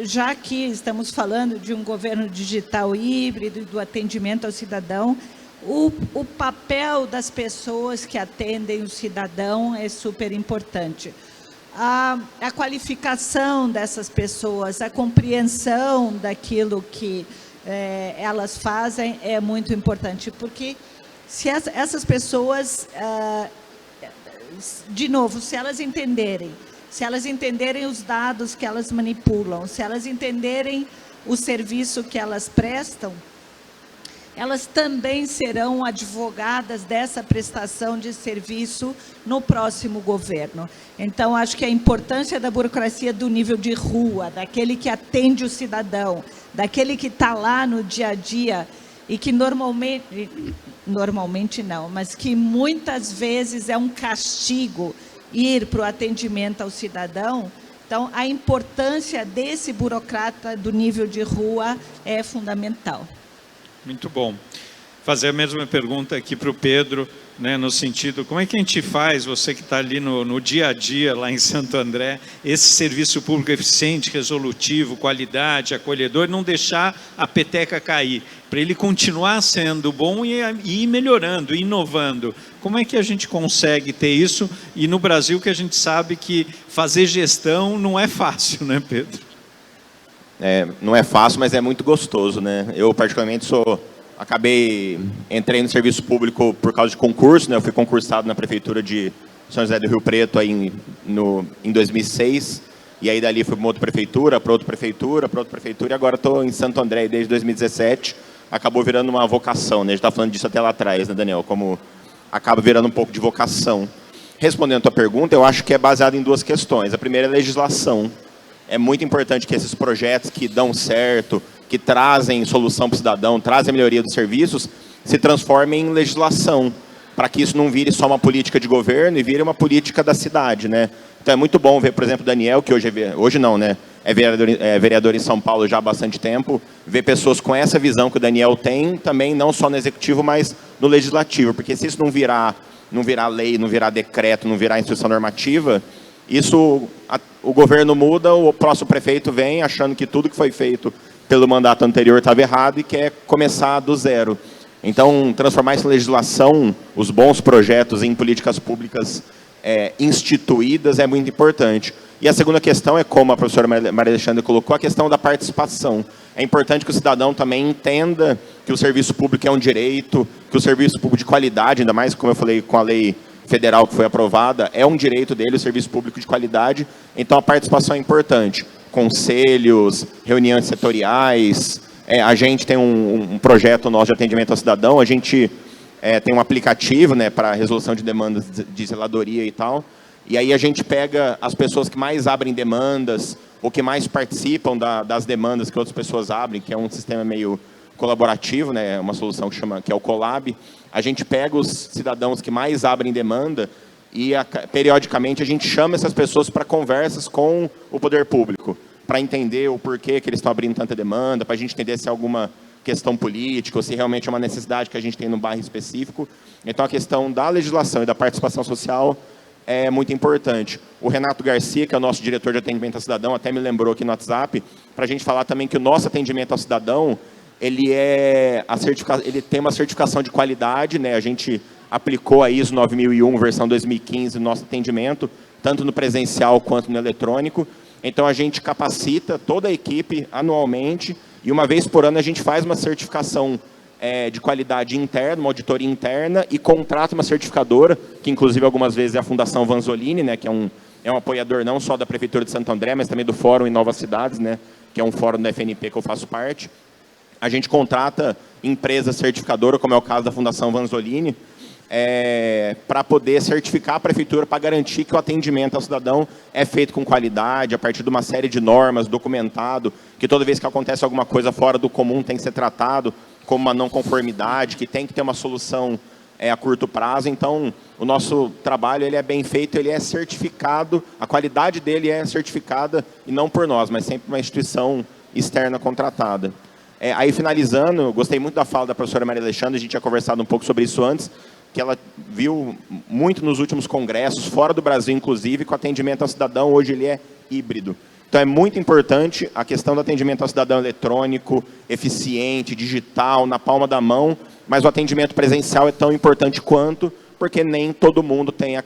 já que estamos falando de um governo digital híbrido, do atendimento ao cidadão, o papel das pessoas que atendem o cidadão é super importante. A qualificação dessas pessoas, a compreensão daquilo que elas fazem é muito importante, porque se essas pessoas, de novo, se elas entenderem os dados que elas manipulam, se elas entenderem o serviço que elas prestam, elas também serão advogadas dessa prestação de serviço no próximo governo. Então, acho que a importância da burocracia do nível de rua, daquele que atende o cidadão, daquele que está lá no dia a dia e que normalmente não, mas que muitas vezes é um castigo ir para o atendimento ao cidadão. Então, a importância desse burocrata do nível de rua é fundamental. Muito bom. Fazer a mesma pergunta aqui para o Pedro, né, no sentido, como é que a gente faz, você que está ali no dia a dia, lá em Santo André, esse serviço público eficiente, resolutivo, qualidade, acolhedor, não deixar a peteca cair, para ele continuar sendo bom e ir melhorando, inovando. Como é que a gente consegue ter isso? E no Brasil que a gente sabe que fazer gestão não é fácil, né, Pedro? Não é fácil, mas é muito gostoso, né? Eu, particularmente, sou entrei no serviço público por causa de concurso, né? Eu fui concursado na prefeitura de São José do Rio Preto aí em 2006, e aí dali fui para outra prefeitura, e agora estou em Santo André desde 2017. Acabou virando uma vocação, né? A gente está falando disso até lá atrás, né, Daniel? Como acaba virando um pouco de vocação. Respondendo a tua pergunta, eu acho que é baseado em duas questões. A primeira é a legislação. É muito importante que esses projetos que dão certo, que trazem solução para o cidadão, trazem melhoria dos serviços, se transformem em legislação, para que isso não vire só uma política de governo e vire uma política da cidade, né? Então é muito bom ver, por exemplo, o Daniel, que hoje não, né? É vereador em São Paulo já há bastante tempo, ver pessoas com essa visão que o Daniel tem, também não só no executivo, mas no legislativo, porque se isso não virar lei, não virar decreto, não virar instrução normativa, o governo muda, o próximo prefeito vem achando que tudo que foi feito pelo mandato anterior estava errado e quer começar do zero. Então, transformar isso em legislação, os bons projetos em políticas públicas instituídas é muito importante. E a segunda questão é, como a professora Maria Alexandre colocou, a questão da participação. É importante que o cidadão também entenda que o serviço público é um direito, que o serviço público de qualidade, ainda mais, como eu falei, com a lei federal que foi aprovada, é um direito dele, o serviço público de qualidade. Então, a participação é importante. Conselhos, reuniões setoriais. A gente tem um projeto nosso de atendimento ao cidadão, a gente tem um aplicativo, né, para resolução de demandas de zeladoria e tal. E aí a gente pega as pessoas que mais abrem demandas, ou que mais participam das demandas que outras pessoas abrem, que é um sistema meio colaborativo, né, uma solução que é o Colab. A gente pega os cidadãos que mais abrem demanda e, periodicamente, a gente chama essas pessoas para conversas com o poder público, para entender o porquê que eles estão abrindo tanta demanda, para a gente entender se é alguma questão política, ou se realmente é uma necessidade que a gente tem no bairro específico. Então, a questão da legislação e da participação social é muito importante. O Renato Garcia, que é o nosso diretor de atendimento ao cidadão, até me lembrou aqui no WhatsApp, para a gente falar também que o nosso atendimento ao cidadão, ele tem uma certificação de qualidade, né? A gente aplicou a ISO 9001, versão 2015, no nosso atendimento, tanto no presencial quanto no eletrônico. Então, a gente capacita toda a equipe anualmente, e uma vez por ano a gente faz uma certificação de qualidade interna, uma auditoria interna, e contrata uma certificadora, que inclusive algumas vezes é a Fundação Vanzolini, né, que é um apoiador não só da Prefeitura de Santo André, mas também do Fórum em Novas Cidades, né, que é um fórum da FNP que eu faço parte. A gente contrata empresa certificadora, como é o caso da Fundação Vanzolini, para poder certificar a Prefeitura, para garantir que o atendimento ao cidadão é feito com qualidade, a partir de uma série de normas, documentado, que toda vez que acontece alguma coisa fora do comum tem que ser tratado como uma não conformidade, que tem que ter uma solução a curto prazo. Então, o nosso trabalho ele é bem feito, ele é certificado, a qualidade dele é certificada, e não por nós, mas sempre uma instituição externa contratada. Aí, finalizando, eu gostei muito da fala da professora Maria Alexandre, a gente tinha conversado um pouco sobre isso antes, que ela viu muito nos últimos congressos, fora do Brasil, inclusive, que o atendimento ao cidadão hoje ele é híbrido. Então, é muito importante a questão do atendimento ao cidadão eletrônico, eficiente, digital, na palma da mão, mas o atendimento presencial é tão importante quanto, porque nem todo mundo tem a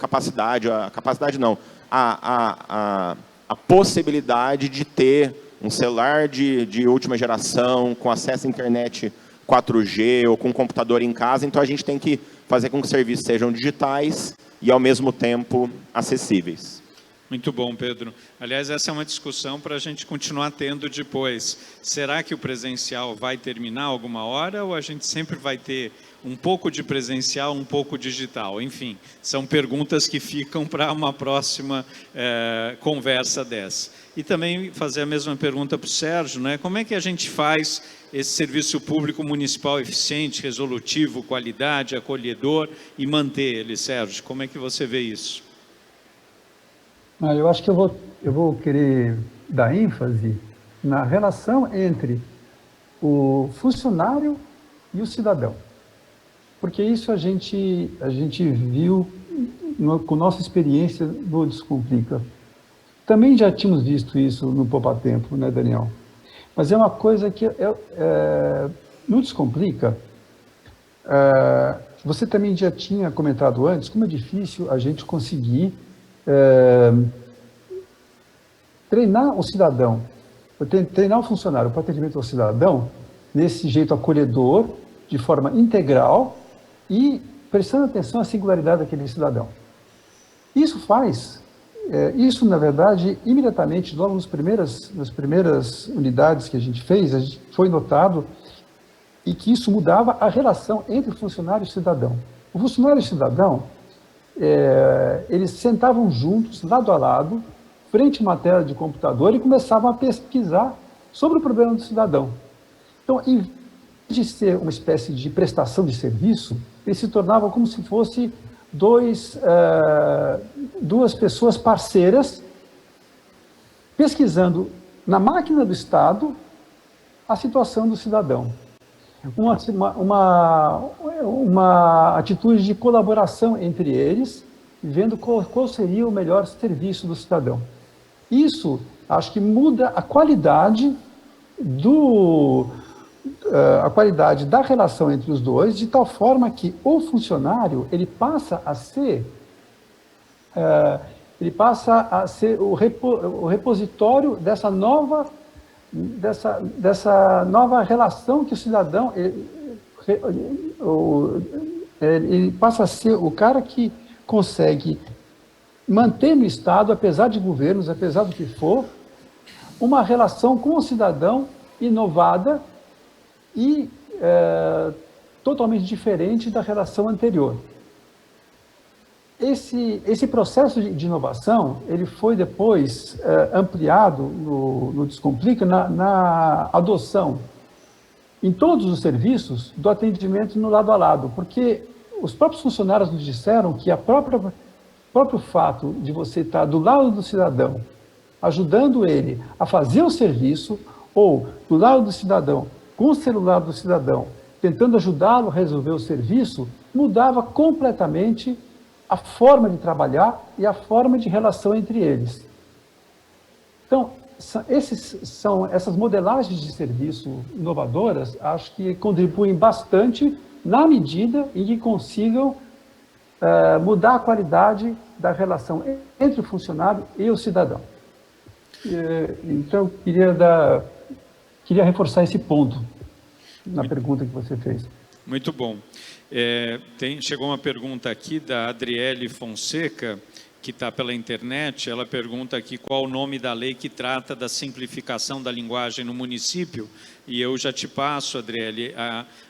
possibilidade de ter um celular de última geração, com acesso à internet 4G ou com um computador em casa. Então, a gente tem que fazer com que os serviços sejam digitais e, ao mesmo tempo, acessíveis. Muito bom, Pedro. Aliás, essa é uma discussão para a gente continuar tendo depois. Será que o presencial vai terminar alguma hora ou a gente sempre vai ter um pouco de presencial, um pouco digital? Enfim, são perguntas que ficam para uma próxima conversa dessa. E também fazer a mesma pergunta para o Sérgio, né? Como é que a gente faz esse serviço público municipal eficiente, resolutivo, qualidade, acolhedor e manter ele, Sérgio? Como é que você vê isso? Eu acho que eu vou querer dar ênfase na relação entre o funcionário e o cidadão. Porque isso a gente viu com nossa experiência no Descomplica. Também já tínhamos visto isso no Poupa Tempo, né, Daniel? Mas é uma coisa que no Descomplica, você também já tinha comentado antes como é difícil a gente conseguir treinar o cidadão, treinar o funcionário para atendimento ao cidadão nesse jeito acolhedor de forma integral e prestando atenção à singularidade daquele cidadão. Isso, na verdade, imediatamente, logo nas primeiras unidades que a gente fez, foi notado e que isso mudava a relação entre funcionário e cidadão. O funcionário e o cidadão, eles sentavam juntos, lado a lado, frente a uma tela de computador e começavam a pesquisar sobre o problema do cidadão. Então, em vez de ser uma espécie de prestação de serviço, eles se tornavam como se fosse duas pessoas parceiras pesquisando na máquina do Estado a situação do cidadão. Uma atitude de colaboração entre eles, vendo qual seria o melhor serviço do cidadão. Isso, acho que muda a qualidade da relação entre os dois, de tal forma que o funcionário ele passa a ser o repositório dessa nova relação que o cidadão ele passa a ser o cara que consegue manter no Estado, apesar de governos, apesar do que for, uma relação com o cidadão inovada e totalmente diferente da relação anterior. Esse processo de inovação, ele foi depois ampliado no Descomplica na adoção em todos os serviços do atendimento no lado a lado, porque os próprios funcionários nos disseram que o próprio fato de você estar do lado do cidadão, ajudando ele a fazer o serviço, ou do lado do cidadão, com o celular do cidadão, tentando ajudá-lo a resolver o serviço, mudava completamente a forma de trabalhar e a forma de relação entre eles. Então, essas modelagens de serviço inovadoras, acho que contribuem bastante na medida em que consigam mudar a qualidade da relação entre o funcionário e o cidadão. Então, queria reforçar esse ponto na pergunta que você fez. Muito bom. Chegou uma pergunta aqui da Adriele Fonseca, que está pela internet. Ela pergunta aqui qual o nome da lei que trata da simplificação da linguagem no município. E eu já te passo, Adriele,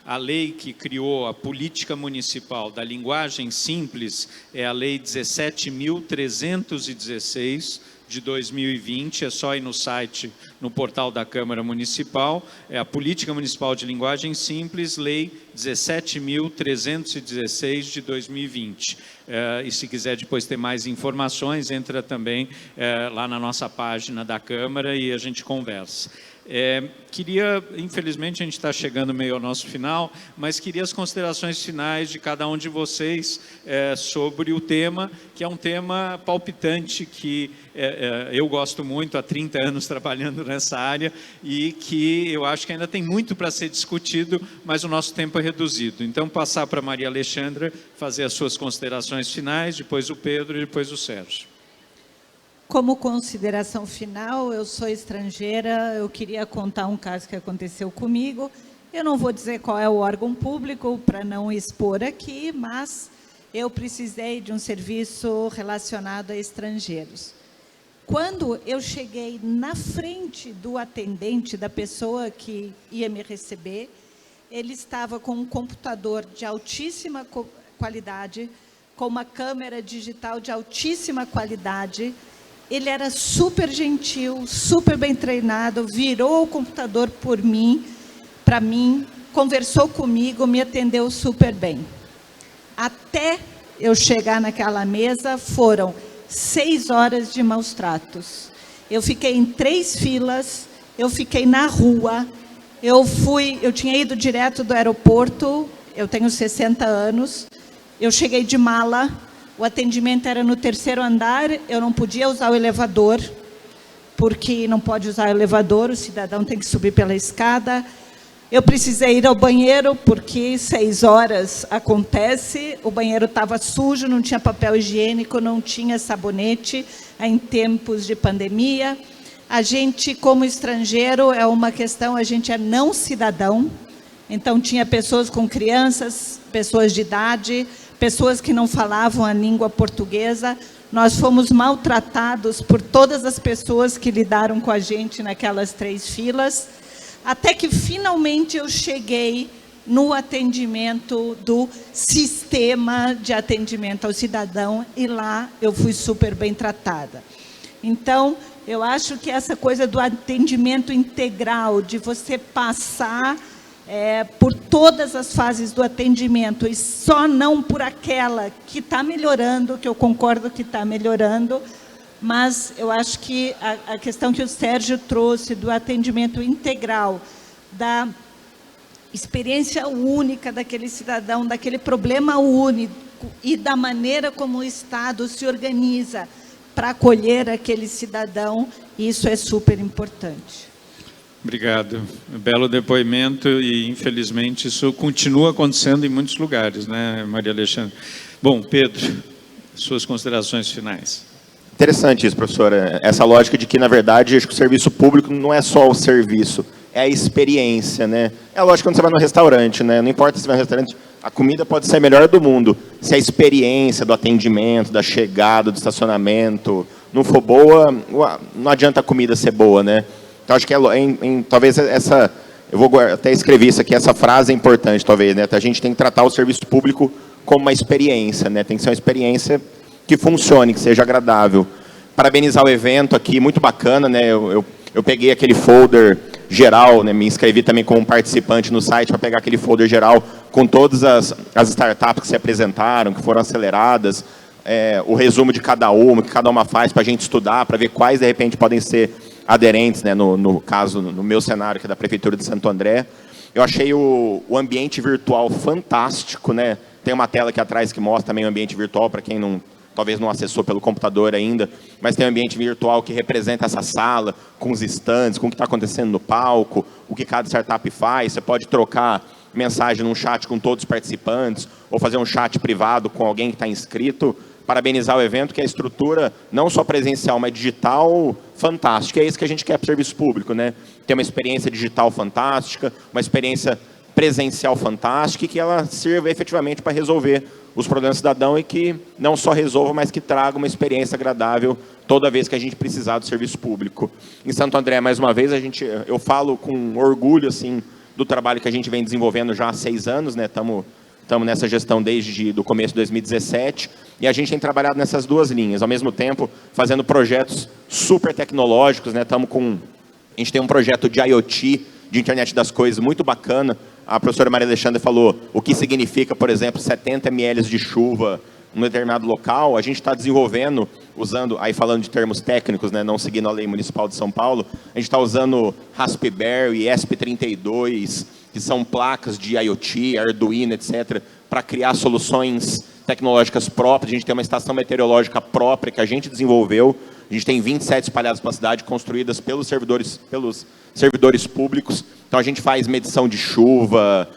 a lei que criou a política municipal da linguagem simples é a Lei 17.316, de 2020, é só ir no site, no portal da Câmara Municipal, é a Política Municipal de Linguagem Simples, Lei 17.316 de 2020. E se quiser depois ter mais informações, entra também lá na nossa página da Câmara e a gente conversa. Infelizmente a gente está chegando meio ao nosso final, mas queria as considerações finais de cada um de vocês sobre o tema, que é um tema palpitante, que eu gosto muito, há 30 anos trabalhando nessa área, e que eu acho que ainda tem muito para ser discutido, mas o nosso tempo é reduzido. Então, passar para a Maria Alexandra fazer as suas considerações finais, depois o Pedro e depois o Sérgio. Como consideração final, eu sou estrangeira, eu queria contar um caso que aconteceu comigo. Eu não vou dizer qual é o órgão público para não expor aqui, mas eu precisei de um serviço relacionado a estrangeiros. Quando eu cheguei na frente do atendente, da pessoa que ia me receber, ele estava com um computador de altíssima qualidade, com uma câmera digital de altíssima qualidade. Ele era super gentil, super bem treinado, virou o computador para mim, conversou comigo, me atendeu super bem. Até eu chegar naquela mesa, foram 6 horas de maus tratos. Eu fiquei em 3 filas, eu fiquei na rua, eu tinha ido direto do aeroporto, eu tenho 60 anos, eu cheguei de mala. O atendimento era no 3º andar, eu não podia usar o elevador, porque não pode usar o elevador, o cidadão tem que subir pela escada. Eu precisei ir ao banheiro, porque 6 horas acontece, o banheiro estava sujo, não tinha papel higiênico, não tinha sabonete, em tempos de pandemia. A gente, como estrangeiro, é uma questão, a gente é não cidadão, Então, tinha pessoas com crianças, pessoas de idade, pessoas que não falavam a língua portuguesa. Nós fomos maltratados por todas as pessoas que lidaram com a gente naquelas 3 filas, até que, finalmente, eu cheguei no atendimento do sistema de atendimento ao cidadão, e lá eu fui super bem tratada. Então, eu acho que essa coisa do atendimento integral, de você passar por todas as fases do atendimento, e só não por aquela que está melhorando, que eu concordo que está melhorando, mas eu acho que a questão que o Sérgio trouxe do atendimento integral, da experiência única daquele cidadão, daquele problema único, e da maneira como o Estado se organiza para acolher aquele cidadão, isso é super importante. Obrigado. Belo depoimento, e infelizmente isso continua acontecendo em muitos lugares, né, Maria Alexandre? Bom, Pedro, suas considerações finais. Interessante isso, professora. Essa lógica de que, na verdade, acho que o serviço público não é só o serviço, é a experiência, né? É a lógica quando você vai no restaurante, né? Não importa se você vai no restaurante, a comida pode ser a melhor do mundo. Se a experiência do atendimento, da chegada, do estacionamento não for boa, não adianta a comida ser boa, né? Então, acho que talvez essa... Eu vou até escrever isso aqui, essa frase é importante, talvez, né? A gente tem que tratar o serviço público como uma experiência, né? Tem que ser uma experiência que funcione, que seja agradável. Parabenizar o evento aqui, muito bacana, né? Eu peguei aquele folder geral, né? Me inscrevi também como participante no site para pegar aquele folder geral com todas as startups que se apresentaram, que foram aceleradas, o resumo de cada uma, que cada uma faz para a gente estudar, para ver quais, de repente, podem ser aderentes, né? No caso, no meu cenário, que é da Prefeitura de Santo André. Eu achei o ambiente virtual fantástico, né? Tem uma tela aqui atrás que mostra também o ambiente virtual, para quem talvez não acessou pelo computador ainda, mas tem um ambiente virtual que representa essa sala, com os stands, com o que está acontecendo no palco, o que cada startup faz. Você pode trocar mensagem num chat com todos os participantes, ou fazer um chat privado com alguém que está inscrito. Parabenizar o evento, que é a estrutura, não só presencial, mas digital, fantástica. É isso que a gente quer para o serviço público, né? Ter uma experiência digital fantástica, uma experiência presencial fantástica, e que ela sirva efetivamente para resolver os problemas do cidadão, e que não só resolva, mas que traga uma experiência agradável toda vez que a gente precisar do serviço público. Em Santo André, mais uma vez, eu falo com orgulho assim, do trabalho que a gente vem desenvolvendo já há 6 anos, né? Estamos nessa gestão desde o começo de 2017, e a gente tem trabalhado nessas 2 linhas, ao mesmo tempo fazendo projetos super tecnológicos, né? A gente tem um projeto de IoT, de internet das coisas, muito bacana. A professora Maria Alexandre falou o que significa, por exemplo, 70 ml de chuva em um determinado local. A gente está desenvolvendo, usando, aí falando de termos técnicos, né, não seguindo a lei municipal de São Paulo, a gente está usando Raspberry, ESP32, que são placas de IoT, Arduino, etc., para criar soluções tecnológicas próprias. A gente tem uma estação meteorológica própria que a gente desenvolveu. A gente tem 27 espalhadas pela cidade, construídas pelos servidores públicos. Então, a gente faz medição de chuva,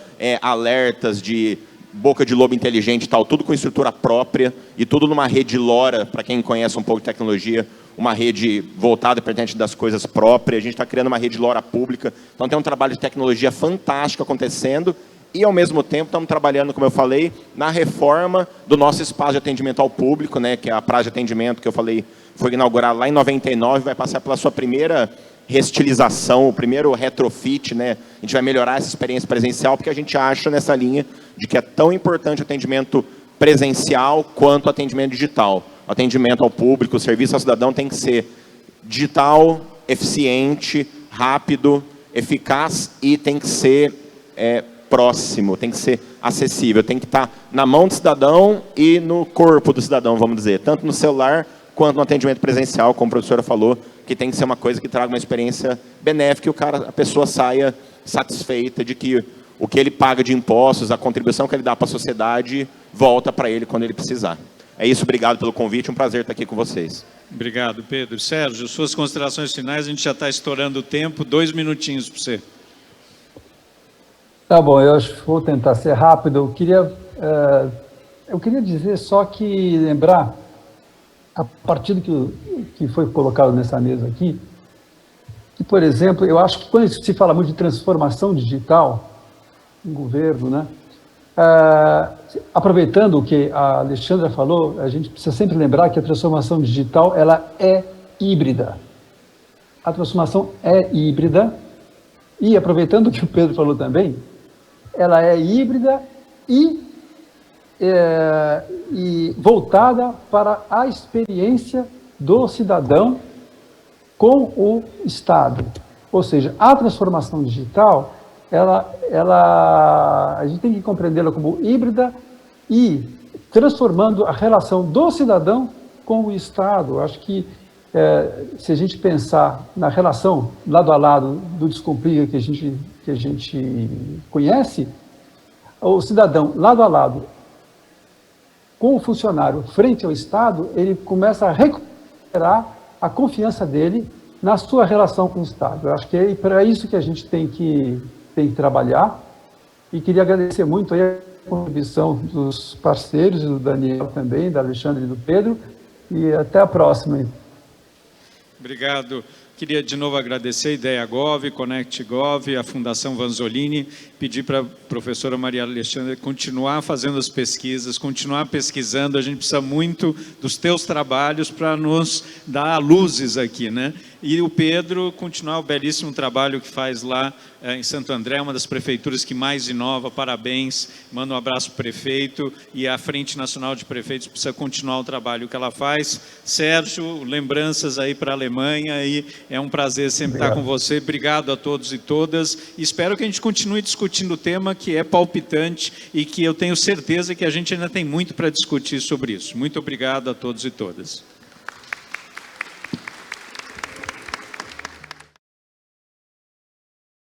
alertas de boca de lobo inteligente e tal, tudo com estrutura própria, e tudo numa rede LoRa, para quem conhece um pouco de tecnologia, uma rede voltada para a internet das coisas própria. A gente está criando uma rede LoRa pública. Então, tem um trabalho de tecnologia fantástico acontecendo, e, ao mesmo tempo, estamos trabalhando, como eu falei, na reforma do nosso espaço de atendimento ao público, né, que é a praça de atendimento que eu falei, foi inaugurada lá em 99, vai passar pela sua primeira restilização, o primeiro retrofit, né? A gente vai melhorar essa experiência presencial, porque a gente acha nessa linha de que é tão importante o atendimento presencial quanto o atendimento digital. O atendimento ao público, o serviço ao cidadão tem que ser digital, eficiente, rápido, eficaz, e tem que ser próximo, tem que ser acessível, tem que estar na mão do cidadão e no corpo do cidadão, vamos dizer, tanto no celular quanto no atendimento presencial, como a professora falou, que tem que ser uma coisa que traga uma experiência benéfica, e a pessoa saia satisfeita de que o que ele paga de impostos, a contribuição que ele dá para a sociedade, volta para ele quando ele precisar. É isso, obrigado pelo convite, um prazer estar aqui com vocês. Obrigado, Pedro. Sérgio, suas considerações finais, a gente já está estourando o tempo, 2 minutinhos para você. Tá bom, eu acho que vou tentar ser rápido. Eu queria dizer só que, lembrar, a partir do que foi colocado nessa mesa aqui, que, por exemplo, eu acho que quando se fala muito de transformação digital, um governo, né? Aproveitando o que a Alexandra falou, a gente precisa sempre lembrar que a transformação digital ela é híbrida. A transformação é híbrida e, aproveitando o que o Pedro falou também, ela é híbrida e voltada para a experiência do cidadão com o Estado. Ou seja, a transformação digital, a gente tem que compreendê-la como híbrida e transformando a relação do cidadão com o Estado. Acho que se a gente pensar na relação lado a lado do Descomplica que a gente conhece, o cidadão lado a lado com o funcionário frente ao Estado, ele começa a recuperar a confiança dele na sua relação com o Estado. Eu acho que é para isso que a gente tem que trabalhar, e queria agradecer muito aí a contribuição dos parceiros, do Daniel também, da Alexandre e do Pedro, e até a próxima. Obrigado. Queria de novo agradecer a IdeaGov, ConnectGov, a Fundação Vanzolini, pedir para a professora Maria Alexandra continuar fazendo as pesquisas, continuar pesquisando, a gente precisa muito dos teus trabalhos para nos dar luzes aqui, né? E o Pedro continuar o belíssimo trabalho que faz lá em Santo André, uma das prefeituras que mais inova, parabéns, manda um abraço para o prefeito, e a Frente Nacional de Prefeitos precisa continuar o trabalho que ela faz. Sérgio, lembranças aí para a Alemanha, e é um prazer sempre estar com você. Obrigado a todos e todas, espero que a gente continue discutindo o tema que é palpitante e que eu tenho certeza que a gente ainda tem muito para discutir sobre isso. Muito obrigado a todos e todas.